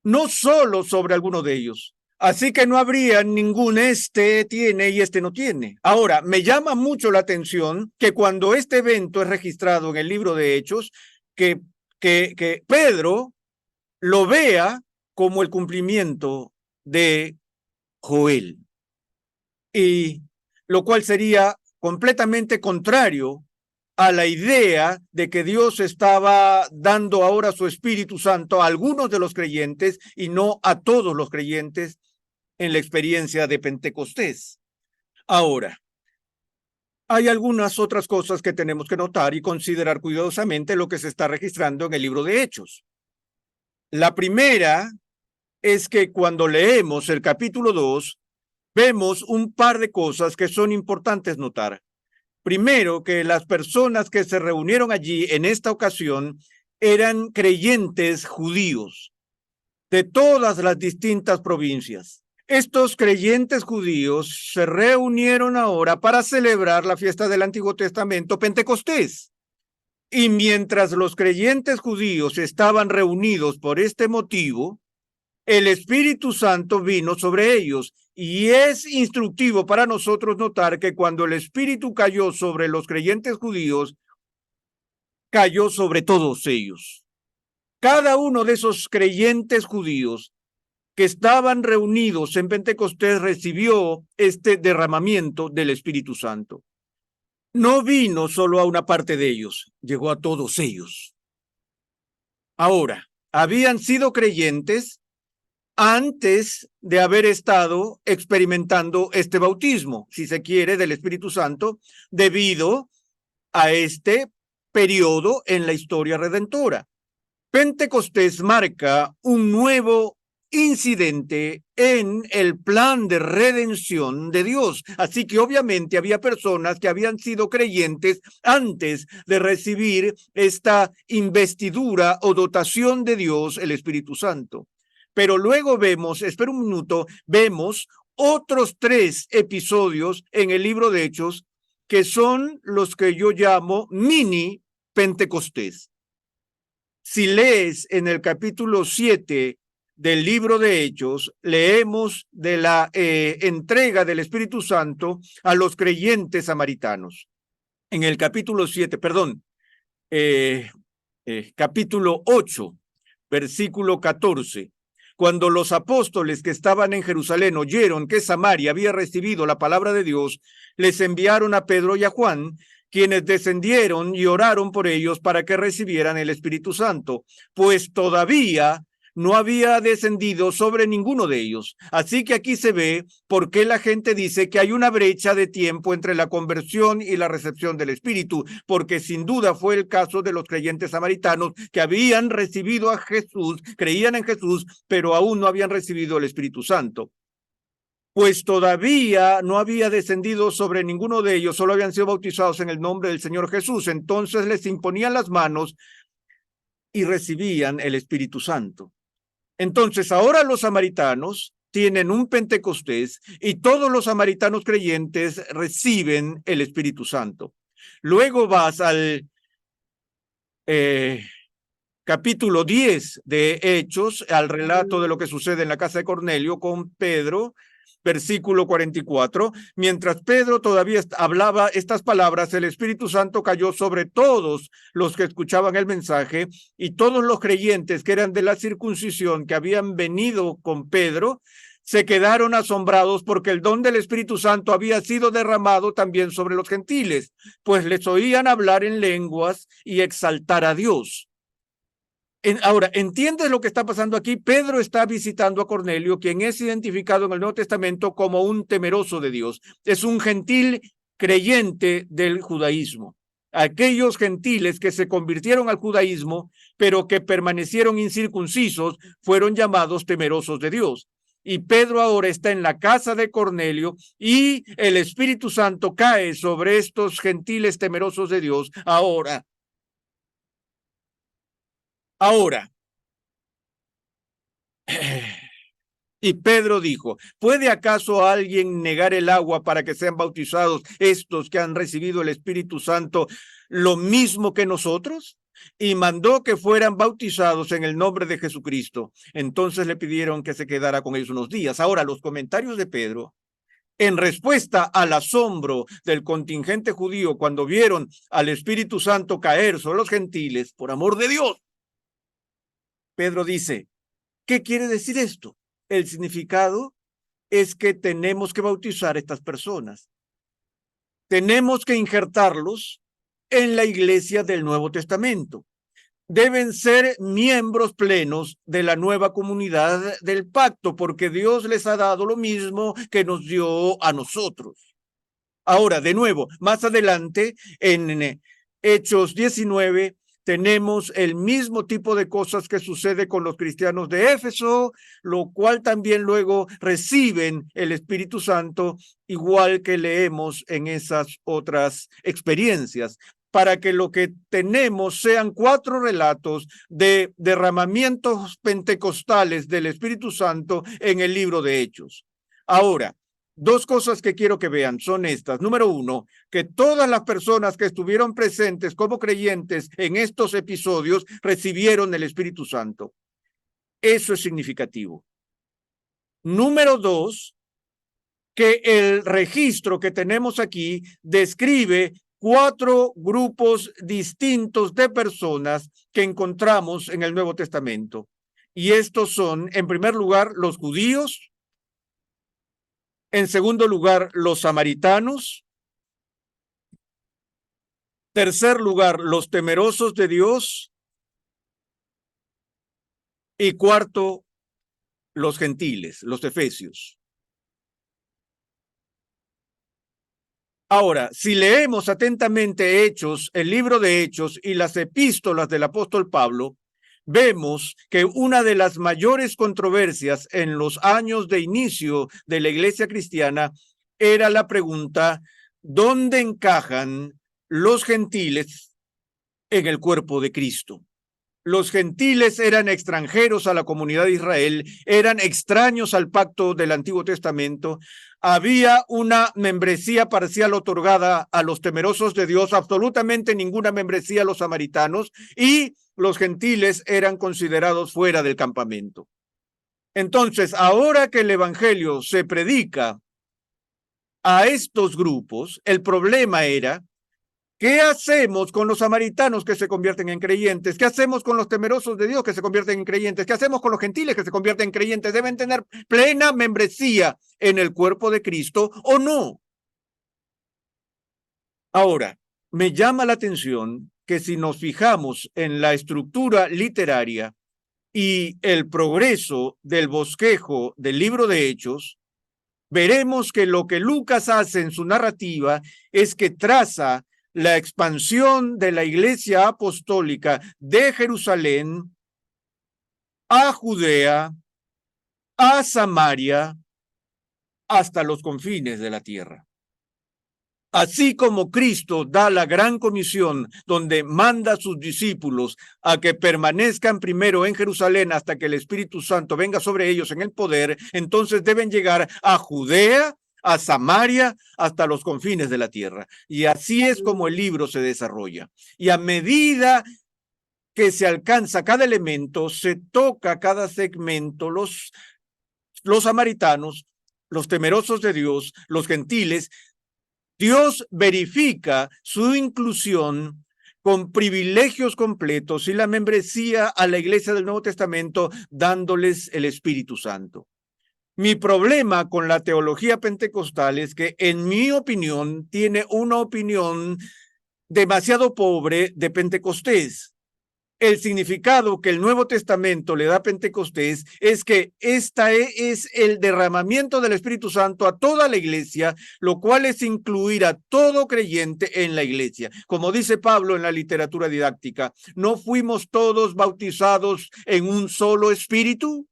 G: no solo sobre alguno de ellos. Así que no habría ningún este tiene y este no tiene. Ahora, me llama mucho la atención que cuando este evento es registrado en el libro de Hechos, que Pedro lo vea como el cumplimiento de Joel, y lo cual sería completamente contrario a la idea de que Dios estaba dando ahora su Espíritu Santo a algunos de los creyentes y no a todos los creyentes en la experiencia de Pentecostés. Ahora, hay algunas otras cosas que tenemos que notar y considerar cuidadosamente lo que se está registrando en el libro de Hechos. La primera es que cuando leemos el capítulo 2, vemos un par de cosas que son importantes notar. Primero, que las personas que se reunieron allí en esta ocasión eran creyentes judíos de todas las distintas provincias. Estos creyentes judíos se reunieron ahora para celebrar la fiesta del Antiguo Testamento, Pentecostés. Y mientras los creyentes judíos estaban reunidos por este motivo, el Espíritu Santo vino sobre ellos. Y es instructivo para nosotros notar que cuando el Espíritu cayó sobre los creyentes judíos, cayó sobre todos ellos. Cada uno de esos creyentes judíos que estaban reunidos en Pentecostés recibió este derramamiento del Espíritu Santo. No vino solo a una parte de ellos, llegó a todos ellos. Ahora, habían sido creyentes antes de haber estado experimentando este bautismo, si se quiere, del Espíritu Santo, debido a este periodo en la historia redentora. Pentecostés marca un nuevo incidente en el plan de redención de Dios. Así que obviamente había personas que habían sido creyentes antes de recibir esta investidura o dotación de Dios, el Espíritu Santo. Pero luego vemos, espera un minuto, vemos otros 3 episodios en el libro de Hechos que son los que yo llamo mini Pentecostés. Si lees en el capítulo 7 del libro de Hechos, leemos de la entrega del Espíritu Santo a los creyentes samaritanos. En el capítulo 7, capítulo 8, versículo 14. Cuando los apóstoles que estaban en Jerusalén oyeron que Samaria había recibido la palabra de Dios, les enviaron a Pedro y a Juan, quienes descendieron y oraron por ellos para que recibieran el Espíritu Santo, pues todavía no había descendido sobre ninguno de ellos. Así que aquí se ve por qué la gente dice que hay una brecha de tiempo entre la conversión y la recepción del Espíritu, porque sin duda fue el caso de los creyentes samaritanos que habían recibido a Jesús, creían en Jesús, pero aún no habían recibido el Espíritu Santo. Pues todavía no había descendido sobre ninguno de ellos, solo habían sido bautizados en el nombre del Señor Jesús. Entonces les imponían las manos y recibían el Espíritu Santo. Entonces ahora los samaritanos tienen un Pentecostés y todos los samaritanos creyentes reciben el Espíritu Santo. Luego vas al capítulo 10 de Hechos, al relato de lo que sucede en la casa de Cornelio con Pedro, versículo 44. Mientras Pedro todavía hablaba estas palabras, el Espíritu Santo cayó sobre todos los que escuchaban el mensaje, y todos los creyentes que eran de la circuncisión que habían venido con Pedro se quedaron asombrados porque el don del Espíritu Santo había sido derramado también sobre los gentiles, pues les oían hablar en lenguas y exaltar a Dios. Ahora, ¿entiendes lo que está pasando aquí? Pedro está visitando a Cornelio, quien es identificado en el Nuevo Testamento como un temeroso de Dios. Es un gentil creyente del judaísmo. Aquellos gentiles que se convirtieron al judaísmo, pero que permanecieron incircuncisos, fueron llamados temerosos de Dios. Y Pedro ahora está en la casa de Cornelio y el Espíritu Santo cae sobre estos gentiles temerosos de Dios. Ahora, Y Pedro dijo, ¿puede acaso alguien negar el agua para que sean bautizados estos que han recibido el Espíritu Santo lo mismo que nosotros? Y mandó que fueran bautizados en el nombre de Jesucristo. Entonces le pidieron que se quedara con ellos unos días. Ahora, los comentarios de Pedro, en respuesta al asombro del contingente judío cuando vieron al Espíritu Santo caer sobre los gentiles, por amor de Dios, Pedro dice, ¿qué quiere decir esto? El significado es que tenemos que bautizar a estas personas. Tenemos que injertarlos en la iglesia del Nuevo Testamento. Deben ser miembros plenos de la nueva comunidad del pacto, porque Dios les ha dado lo mismo que nos dio a nosotros. Ahora, de nuevo, más adelante, en Hechos 19, tenemos el mismo tipo de cosas que sucede con los cristianos de Éfeso, lo cual también luego reciben el Espíritu Santo, igual que leemos en esas otras experiencias, para que lo que tenemos sean 4 relatos de derramamientos pentecostales del Espíritu Santo en el libro de Hechos. Ahora, 2 cosas que quiero que vean son estas. Número 1, que todas las personas que estuvieron presentes como creyentes en estos episodios recibieron el Espíritu Santo. Eso es significativo. Número 2, que el registro que tenemos aquí describe 4 grupos distintos de personas que encontramos en el Nuevo Testamento. Y estos son, en primer lugar, los judíos. En segundo lugar, los samaritanos. Tercer lugar, los temerosos de Dios. Y cuarto, los gentiles, los efesios. Ahora, si leemos atentamente Hechos, el libro de Hechos y las epístolas del apóstol Pablo, vemos que una de las mayores controversias en los años de inicio de la iglesia cristiana era la pregunta, ¿dónde encajan los gentiles en el cuerpo de Cristo? Los gentiles eran extranjeros a la comunidad de Israel, eran extraños al pacto del Antiguo Testamento. Había una membresía parcial otorgada a los temerosos de Dios, absolutamente ninguna membresía a los samaritanos, y los gentiles eran considerados fuera del campamento. Entonces, ahora que el evangelio se predica a estos grupos, el problema era, ¿qué hacemos con los samaritanos que se convierten en creyentes? ¿Qué hacemos con los temerosos de Dios que se convierten en creyentes? ¿Qué hacemos con los gentiles que se convierten en creyentes? ¿Deben tener plena membresía en el cuerpo de Cristo o no? Ahora, me llama la atención que si nos fijamos en la estructura literaria y el progreso del bosquejo del libro de Hechos, veremos que lo que Lucas hace en su narrativa es que traza la expansión de la iglesia apostólica de Jerusalén a Judea, a Samaria, hasta los confines de la tierra. Así como Cristo da la gran comisión donde manda a sus discípulos a que permanezcan primero en Jerusalén hasta que el Espíritu Santo venga sobre ellos en el poder, entonces deben llegar a Judea, a Samaria, hasta los confines de la tierra. Y así es como el libro se desarrolla. Y a medida que se alcanza cada elemento, se toca cada segmento, los samaritanos, los temerosos de Dios, los gentiles. Dios verifica su inclusión con privilegios completos y la membresía a la iglesia del Nuevo Testamento, dándoles el Espíritu Santo. Mi problema con la teología pentecostal es que, en mi opinión, tiene una opinión demasiado pobre de Pentecostés. El significado que el Nuevo Testamento le da a Pentecostés es que esta es el derramamiento del Espíritu Santo a toda la iglesia, lo cual es incluir a todo creyente en la iglesia. Como dice Pablo en la literatura didáctica, ¿no fuimos todos bautizados en un solo espíritu?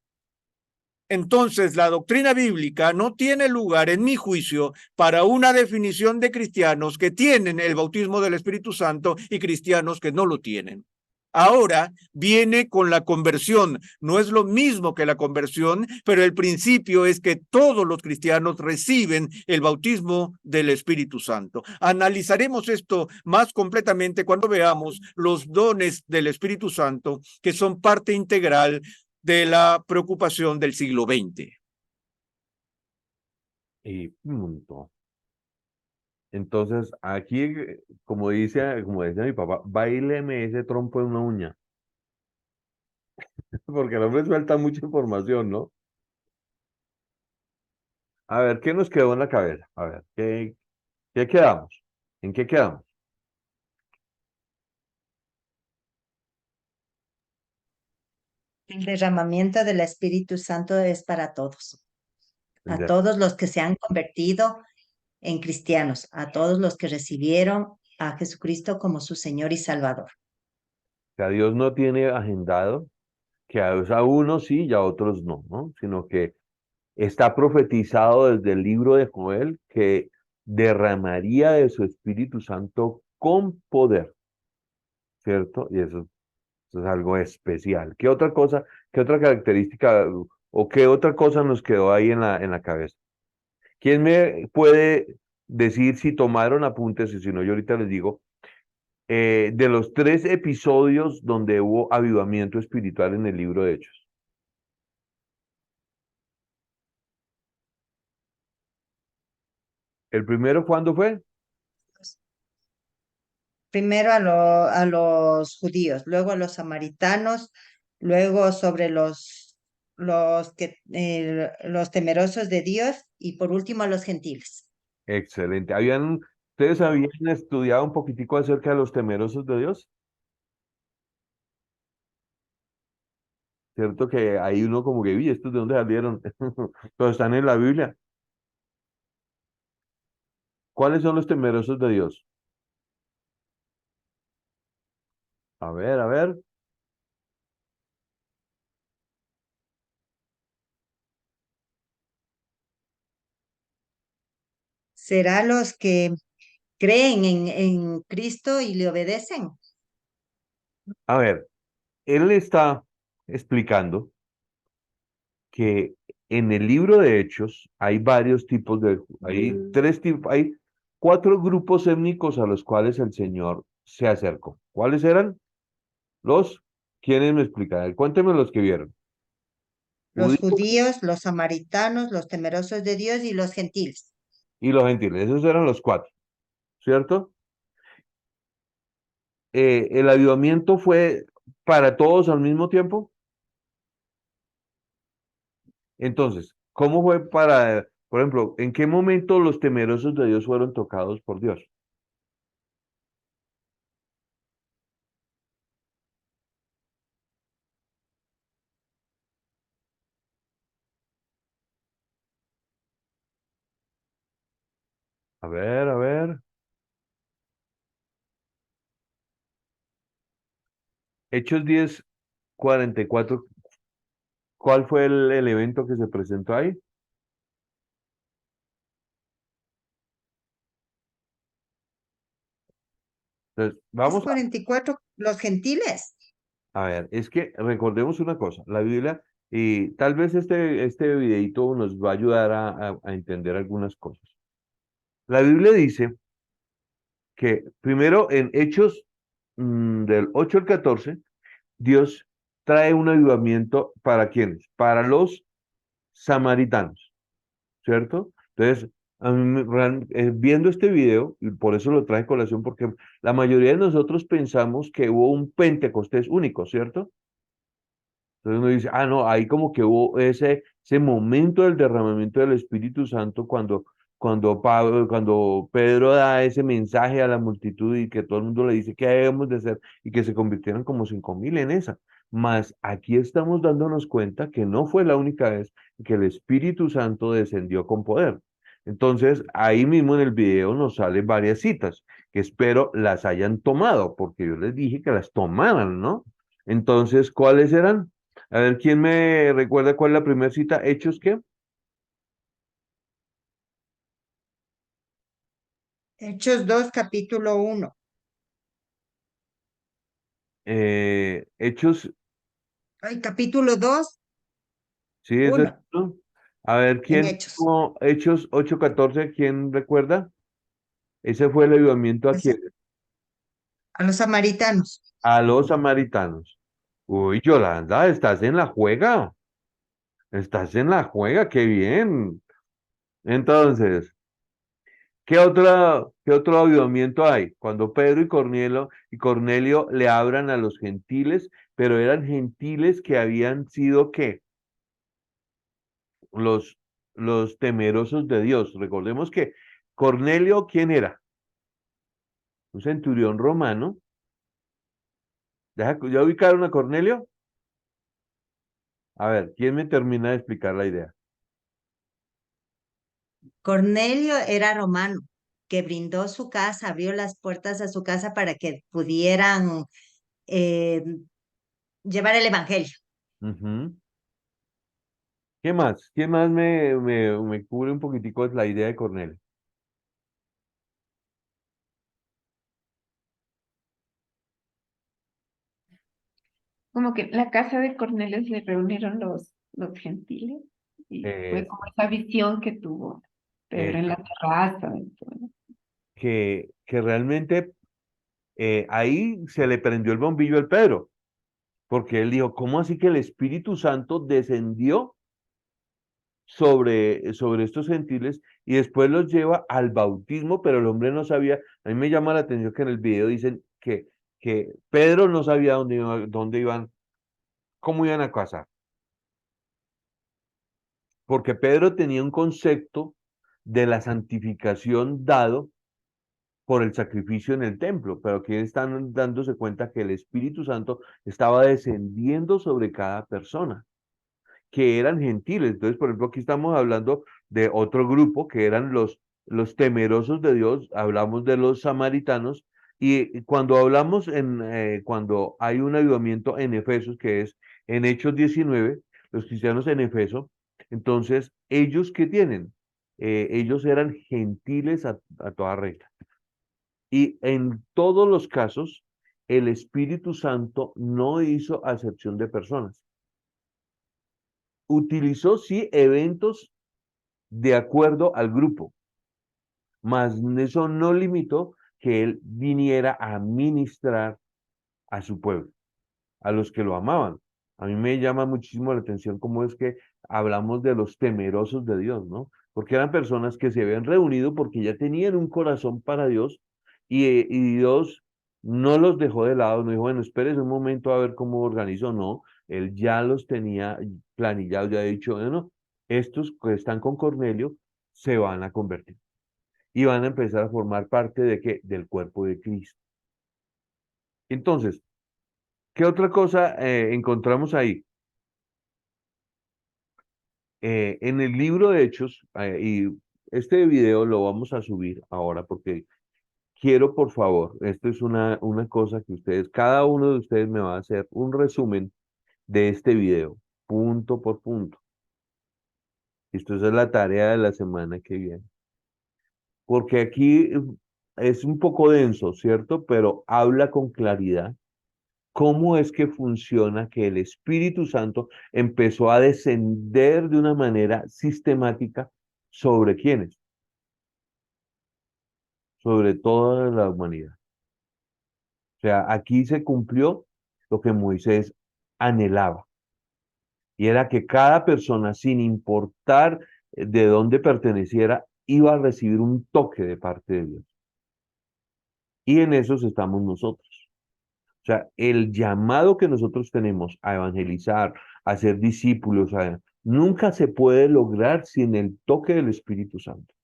G: Entonces, la doctrina bíblica no tiene lugar, en mi juicio, para una definición de cristianos que tienen el bautismo del Espíritu Santo y cristianos que no lo tienen. Ahora viene con la conversión. No es lo mismo que la conversión, pero el principio es que todos los cristianos reciben el bautismo del Espíritu Santo. Analizaremos esto más completamente cuando veamos los dones del Espíritu Santo, que son parte integral de la preocupación del siglo XX.
A: Y punto. Entonces, aquí, como dice mi papá, baileme ese trompo en una uña. Porque el hombre suelta mucha información, ¿no? A ver, ¿qué nos quedó en la cabeza? A ver, ¿qué quedamos? ¿En qué quedamos?
D: El derramamiento del Espíritu Santo es para todos,
A: El
D: a
A: de-
D: todos los que se han convertido en cristianos, a todos los que recibieron a Jesucristo como su Señor y Salvador.
A: que a Dios no tiene agendado, que a unos sí y a otros no, ¿no? Sino que está profetizado desde el libro de Joel que derramaría de su Espíritu Santo con poder, ¿cierto? Y eso es algo especial. ¿Qué otra cosa, qué otra característica o qué otra cosa nos quedó ahí en la cabeza? ¿Quién me puede decir si tomaron apuntes y si no, yo ahorita les digo, de los 3 episodios donde hubo avivamiento espiritual en el libro de Hechos? ¿El primero cuándo fue?
D: Primero a los judíos, luego a los samaritanos, luego sobre los temerosos de Dios y por último a los gentiles.
A: Excelente. ¿Ustedes habían estudiado un poquitico acerca de los temerosos de Dios? ¿Cierto? Que hay uno como que, vi, ¿estos de dónde salieron? Pero están en la Biblia. ¿Cuáles son los temerosos de Dios? A ver, a ver.
D: ¿Será los que creen en Cristo y le obedecen?
A: A ver, él está explicando que en el libro de Hechos hay varios tipos hay 4 grupos étnicos a los cuales el Señor se acercó. ¿Cuáles eran? Los, ¿quiénes me explican? A ver, cuéntenme los que vieron.
D: Los
A: Judíos
D: judíos, los samaritanos, los temerosos de Dios y los gentiles.
A: y los gentiles, esos eran los 4, ¿cierto? ¿El avivamiento fue para todos al mismo tiempo? Entonces, ¿cómo fue por ejemplo, en qué momento los temerosos de Dios fueron tocados por Dios? A ver, a ver. Hechos 10:44. ¿Cuál fue el evento que se presentó ahí? Entonces,
D: Es
A: vamos
D: 44 los gentiles.
A: a ver, es que recordemos una cosa, la Biblia, y tal vez este videito nos va a ayudar a entender algunas cosas. La Biblia dice que primero en Hechos del 8 al 14, Dios trae un avivamiento para ¿quiénes? Para los samaritanos, ¿cierto? Entonces, viendo este video, y por eso lo traje a colación, porque la mayoría de nosotros pensamos que hubo un Pentecostés único, ¿cierto? Entonces uno dice, ah, no, ahí como que hubo ese momento del derramamiento del Espíritu Santo cuando Pedro da ese mensaje a la multitud y que todo el mundo le dice qué debemos de hacer y que se convirtieron como 5.000 en esa. Mas aquí estamos dándonos cuenta que no fue la única vez que el Espíritu Santo descendió con poder. Entonces, ahí mismo en el video nos salen varias citas que espero las hayan tomado, porque yo les dije que las tomaran, ¿no? Entonces, ¿cuáles eran? A ver, ¿quién me recuerda cuál es la primera cita? ¿Hechos qué?
D: Hechos 2, capítulo 1.
A: Hechos,
D: Ay, capítulo 2,
A: sí, es
D: 1,
A: esto. A ver,
D: en
A: ¿quién
D: Hechos.
A: tuvo Hechos 8:14? ¿Quién recuerda? Ese fue el avivamiento a quién?
D: A los samaritanos.
A: A los samaritanos. Uy, Yolanda, estás en la juega. Estás en la juega, qué bien. Entonces, ¿qué otro avivamiento hay? Cuando Pedro y Cornelio le abran a los gentiles, pero eran gentiles que habían sido, ¿qué? Los, los temerosos de Dios. Recordemos que Cornelio, ¿quién era? Un centurión romano. ¿Ya ubicaron a Cornelio? A ver, ¿quién me termina de explicar la idea?
D: Cornelio era romano, que brindó su casa, abrió las puertas a su casa para que pudieran eh, llevar el evangelio.
A: Ujú. ¿Qué más? ¿Quién más me cubre un poquitico la idea de Cornelio?
C: Como que en la casa de Cornelio se reunieron los gentiles y fue
A: Es,
C: como esa visión que tuvo Pedro en la
A: esa,
C: terraza y todo.
A: que realmente ahí se le prendió el bombillo al Pedro, porque él dijo, ¿cómo así que el Espíritu Santo descendió sobre estos gentiles y después los lleva al bautismo, pero el hombre no sabía? A mí me llama la atención que en el video dicen que Pedro no sabía dónde iban, cómo iban a casar, porque Pedro tenía un concepto de la santificación dado por el sacrificio en el templo, pero aquí están dándose cuenta que el Espíritu Santo estaba descendiendo sobre cada persona, que eran gentiles. Entonces, por ejemplo, aquí estamos hablando de otro grupo que eran los temerosos de Dios, hablamos de los samaritanos, y cuando hablamos cuando hay un avivamiento en Efesos, que es en Hechos 19, los cristianos en Efeso, entonces, ¿ellos qué tienen? Ellos eran gentiles a toda regla. Y en todos los casos, el Espíritu Santo no hizo acepción de personas. Utilizó, sí, eventos de acuerdo al grupo, mas eso no limitó que él viniera a ministrar a su pueblo, a los que lo amaban. A mí me llama muchísimo la atención cómo es que hablamos de los temerosos de Dios, ¿no? Porque eran personas que se habían reunido porque ya tenían un corazón para Dios y Dios no los dejó de lado, no dijo, bueno, espérese un momento a ver cómo organizó, no, él ya los tenía planillados, ya ha dicho, bueno, estos que están con Cornelio se van a convertir y van a empezar a formar parte de qué? Del cuerpo de Cristo. Entonces, ¿qué otra cosa encontramos ahí? En el libro de Hechos, y este video lo vamos a subir ahora porque quiero, por favor, esto es una cosa que ustedes, cada uno de ustedes me va a hacer un resumen de este video, punto por punto. Esto es la tarea de la semana que viene. Porque aquí es un poco denso, ¿cierto? Pero habla con claridad cómo es que funciona que el Espíritu Santo empezó a descender de una manera sistemática sobre quiénes, sobre toda la humanidad. O sea, aquí se cumplió lo que Moisés anhelaba, y era que cada persona, sin importar de dónde perteneciera, iba a recibir un toque de parte de Dios. Y en esos estamos nosotros. O sea, el llamado que nosotros tenemos a evangelizar, a ser discípulos, nunca se puede lograr sin el toque del Espíritu Santo.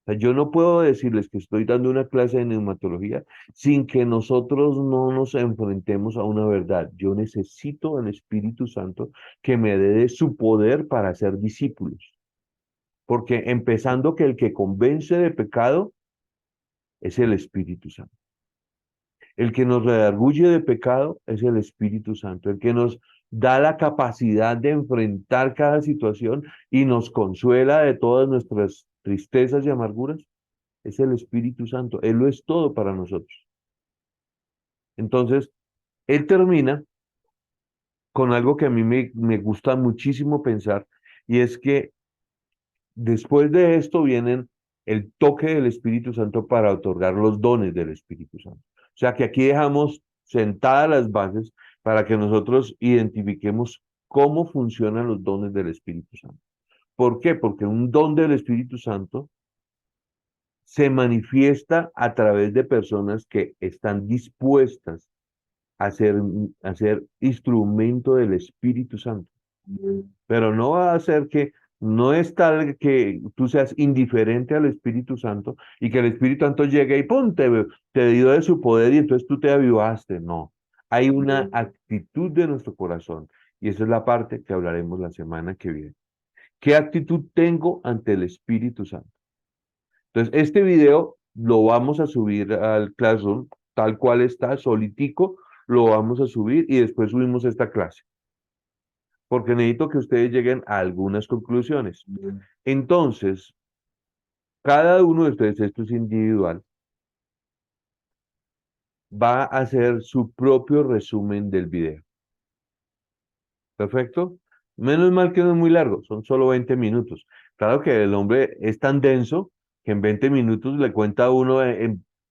A: O sea, yo no puedo decirles que estoy dando una clase de neumatología sin que nosotros no nos enfrentemos a una verdad. Yo necesito el Espíritu Santo que me dé de su poder para ser discípulos. Porque empezando que el que convence de pecado es el Espíritu Santo. El que nos redarguye de pecado es el Espíritu Santo. El que nos da la capacidad de enfrentar cada situación y nos consuela de todas nuestras tristezas y amarguras es el Espíritu Santo. Él lo es todo para nosotros. Entonces, Él termina con algo que a mí me gusta muchísimo pensar, y es que después de esto vienen el toque del Espíritu Santo para otorgar los dones del Espíritu Santo. O sea que aquí dejamos sentadas las bases para que nosotros identifiquemos cómo funcionan los dones del Espíritu Santo. ¿Por qué? Porque un don del Espíritu Santo se manifiesta a través de personas que están dispuestas a ser instrumento del Espíritu Santo. Pero no va a ser que, no es tal que tú seas indiferente al Espíritu Santo y que el Espíritu Santo llegue y ¡pum! Te dio de su poder y entonces tú te avivaste. No, hay una actitud de nuestro corazón y esa es la parte que hablaremos la semana que viene. ¿Qué actitud tengo ante el Espíritu Santo? Entonces, este video lo vamos a subir al Classroom, tal cual está, solitico, lo vamos a subir y después subimos esta clase, porque necesito que ustedes lleguen a algunas conclusiones. Entonces, cada uno de ustedes, esto es individual, va a hacer su propio resumen del video. ¿Perfecto? Menos mal que no es muy largo, son solo 20 minutos. Claro que el hombre es tan denso que en 20 minutos le cuenta a uno,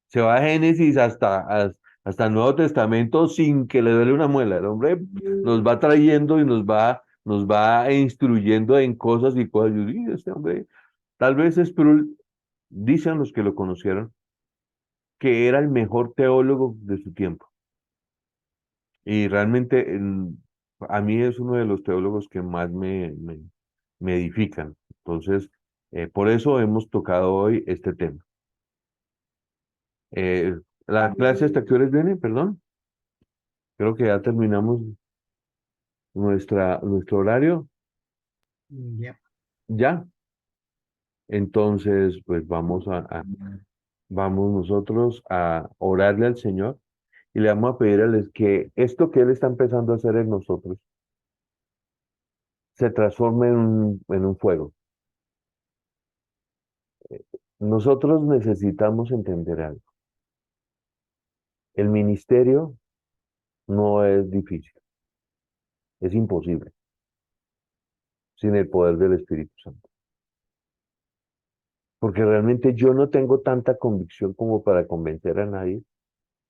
A: se va a Génesis hasta el Nuevo Testamento sin que le duele una muela. El hombre nos va trayendo y nos va instruyendo en cosas y cosas. Yo digo, este hombre, tal vez Sproul, dicen los que lo conocieron, que era el mejor teólogo de su tiempo. Y realmente a mí es uno de los teólogos que más me edifican. Entonces, por eso hemos tocado hoy este tema. Eh, ¿La clase hasta qué horas viene? Perdón. Creo que ya terminamos nuestro horario.
F: Ya.
A: Ya. Entonces, pues vamos nosotros a orarle al Señor y le vamos a pedir que esto que Él está empezando a hacer en nosotros se transforme en un fuego. Nosotros necesitamos entender algo. El ministerio no es difícil, es imposible sin el poder del Espíritu Santo. Porque realmente yo no tengo tanta convicción como para convencer a nadie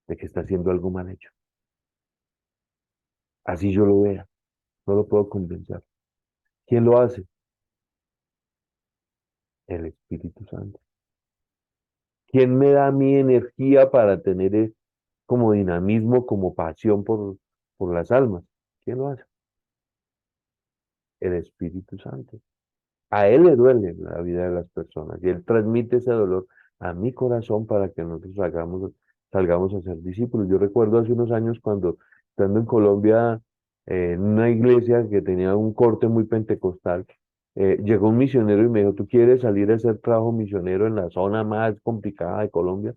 A: de que está haciendo algo mal hecho. Así yo lo vea, no lo puedo convencer. ¿Quién lo hace? El Espíritu Santo. ¿Quién me da mi energía para tener como dinamismo, como pasión por las almas? ¿Quién lo hace? El Espíritu Santo. A Él le duele la vida de las personas y Él transmite ese dolor a mi corazón para que nosotros salgamos a ser discípulos. Yo recuerdo hace unos años cuando, estando en Colombia, en una iglesia que tenía un corte muy pentecostal, llegó un misionero y me dijo, ¿tú quieres salir a hacer trabajo misionero en la zona más complicada de Colombia?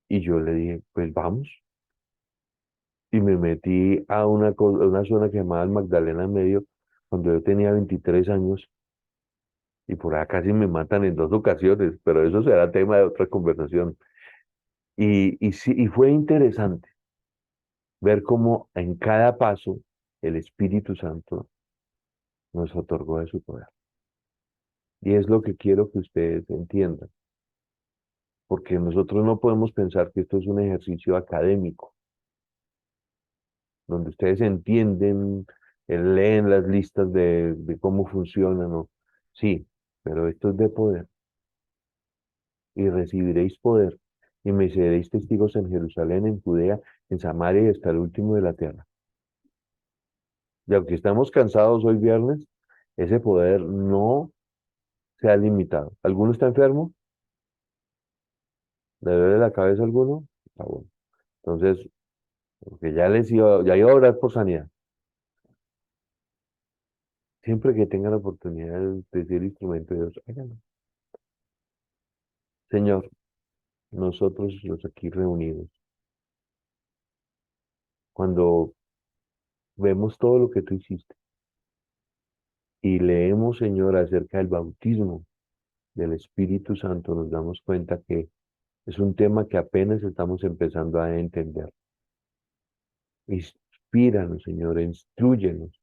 A: Y yo le dije, pues vamos. Y me metí a una zona que se llamaba el Magdalena Medio, cuando yo tenía 23 años. Y por acá casi me matan en dos ocasiones, pero eso será tema de otra conversación. Sí, y fue interesante ver cómo en cada paso el Espíritu Santo nos otorgó de su poder. Y es lo que quiero que ustedes entiendan, porque nosotros no podemos pensar que esto es un ejercicio académico, donde ustedes entienden, leen las listas de cómo funcionan, ¿no? Sí, pero esto es de poder. Y recibiréis poder, y me seréis testigos en Jerusalén, en Judea, en Samaria y hasta el último de la tierra. Y aunque estamos cansados hoy viernes, ese poder no se ha limitado. ¿Alguno está enfermo? ¿Le duele la cabeza a alguno? Está bueno. Entonces, porque ya iba a orar por sanidad. Siempre que tengan la oportunidad de ser instrumento de Dios, háganlo. Señor, nosotros los aquí reunidos, cuando vemos todo lo que tú hiciste y leemos, Señor, acerca del bautismo del Espíritu Santo, nos damos cuenta que es un tema que apenas estamos empezando a entender. Inspíranos, Señor, instrúyenos,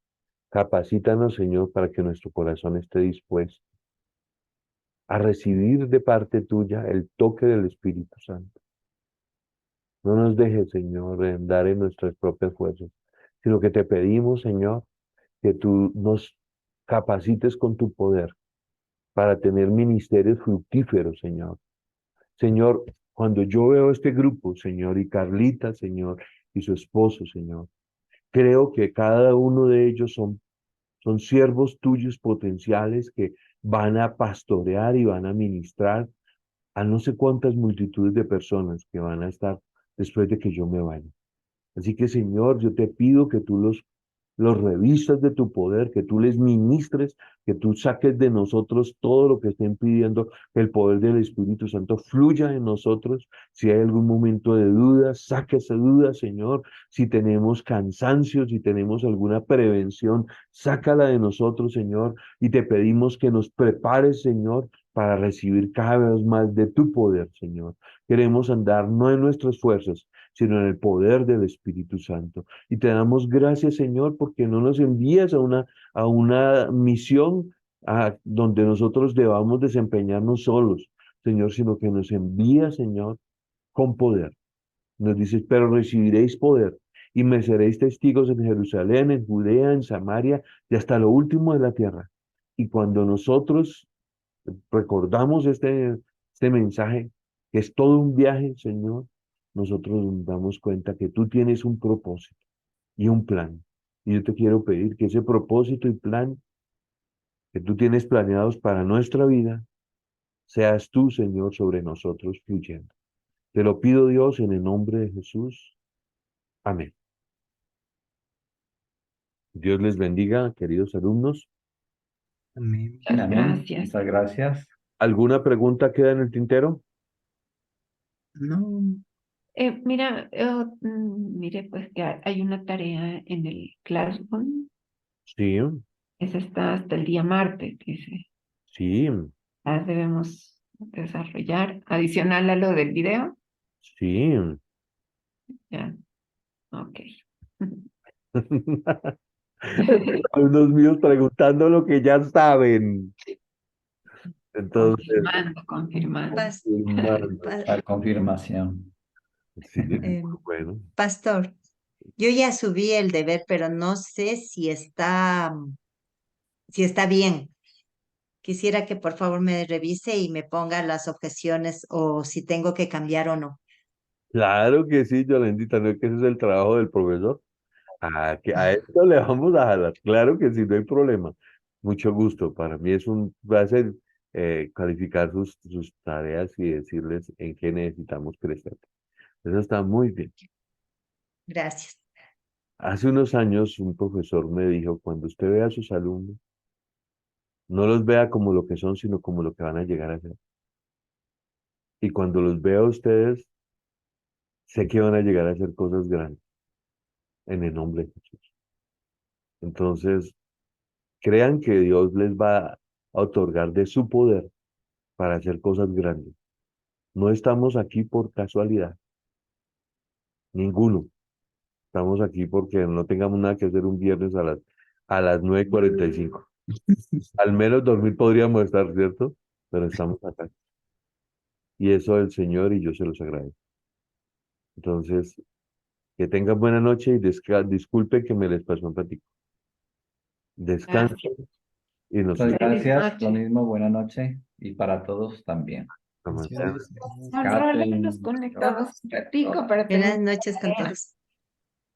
A: capacítanos, Señor, para que nuestro corazón esté dispuesto a recibir de parte tuya el toque del Espíritu Santo. No nos dejes, Señor, andar en nuestras propias fuerzas, sino que te pedimos, Señor, que tú nos capacites con tu poder para tener ministerios fructíferos, Señor. Señor, cuando yo veo este grupo, Señor, y Carlita, Señor, y su esposo, Señor, creo que cada uno de ellos son siervos tuyos potenciales que van a pastorear y van a ministrar a no sé cuántas multitudes de personas que van a estar después de que yo me vaya. Así que, Señor, yo te pido que tú los revistas de tu poder, que tú les ministres, que tú saques de nosotros todo lo que esté impidiendo que el poder del Espíritu Santo fluya en nosotros. Si hay algún momento de duda, saque esa duda, Señor. Si tenemos cansancio, si tenemos alguna prevención, sácala de nosotros, Señor. Y te pedimos que nos prepares, Señor, para recibir cada vez más de tu poder, Señor. Queremos andar no en nuestras fuerzas, sino en el poder del Espíritu Santo. Y te damos gracias, Señor, porque no nos envías a una misión donde nosotros debamos desempeñarnos solos, Señor, sino que nos envías, Señor, con poder. Nos dices, pero recibiréis poder y me seréis testigos en Jerusalén, en Judea, en Samaria y hasta lo último de la tierra. Y cuando nosotros recordamos este mensaje, que es todo un viaje, Señor, nosotros nos damos cuenta que tú tienes un propósito y un plan. Y yo te quiero pedir que ese propósito y plan que tú tienes planeados para nuestra vida, seas tú, Señor, sobre nosotros fluyendo. Te lo pido, Dios, en el nombre de Jesús. Amén. Dios les bendiga, queridos alumnos.
F: Amén.
C: Muchas
B: Amén.
C: gracias.
B: Muchas gracias.
A: ¿Alguna pregunta queda en el tintero?
F: No,
C: Mira, mire, pues que hay una tarea en el Classroom.
A: Sí,
C: Esa está hasta el día martes, dice.
A: sí,
C: La debemos desarrollar. Adicional a lo del video.
A: sí.
C: Ya, ok.
A: Alumnos míos preguntando lo que ya saben. Entonces,
C: Confirmando.
A: hermano,
B: La confirmación.
A: sí,
D: Em,
A: bueno.
D: Pastor, yo ya subí el deber, pero no sé si está bien. Quisiera que por favor me revise y me ponga las objeciones o si tengo que cambiar o no.
A: Claro que sí, Yolendita, no es que ese es el trabajo del profesor. Que a esto le vamos a jalar. Claro que sí, no hay problema. Mucho gusto. Para mí es un placer calificar sus tareas y decirles en qué necesitamos crecer. Eso está muy bien.
D: Gracias.
A: Hace unos años un profesor me dijo, cuando usted vea a sus alumnos, no los vea como lo que son, sino como lo que van a llegar a ser. Y cuando los vea a ustedes, sé que van a llegar a hacer cosas grandes en el nombre de Jesús. Entonces, crean que Dios les va a otorgar de su poder para hacer cosas grandes. No estamos aquí por casualidad, ninguno. Estamos aquí porque no tengamos nada que hacer un viernes a las 9:45. Al menos dormir podríamos estar, ¿cierto? Pero estamos acá. Y eso el Señor y yo se los agradezco. Entonces, que tengan buena noche y disculpen que me les pasó un ratito. Descansen y nos
B: Muchas
C: Feliz
B: gracias.
C: noche.
B: Lo mismo, buena noche. Y para todos también.
A: vemos.
F: bendiciones.
C: Nos conectamos un ratico para
D: Buenas
C: tener
D: noches con todos.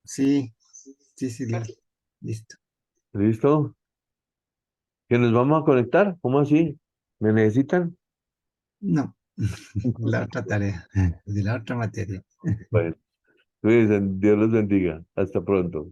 F: Sí, sí, listo.
A: ¿Listo? ¿Que nos vamos a conectar? ¿Cómo así? ¿Me necesitan?
F: No, la otra tarea, de la otra materia.
A: Bueno, cuídense, Dios los bendiga. Hasta pronto.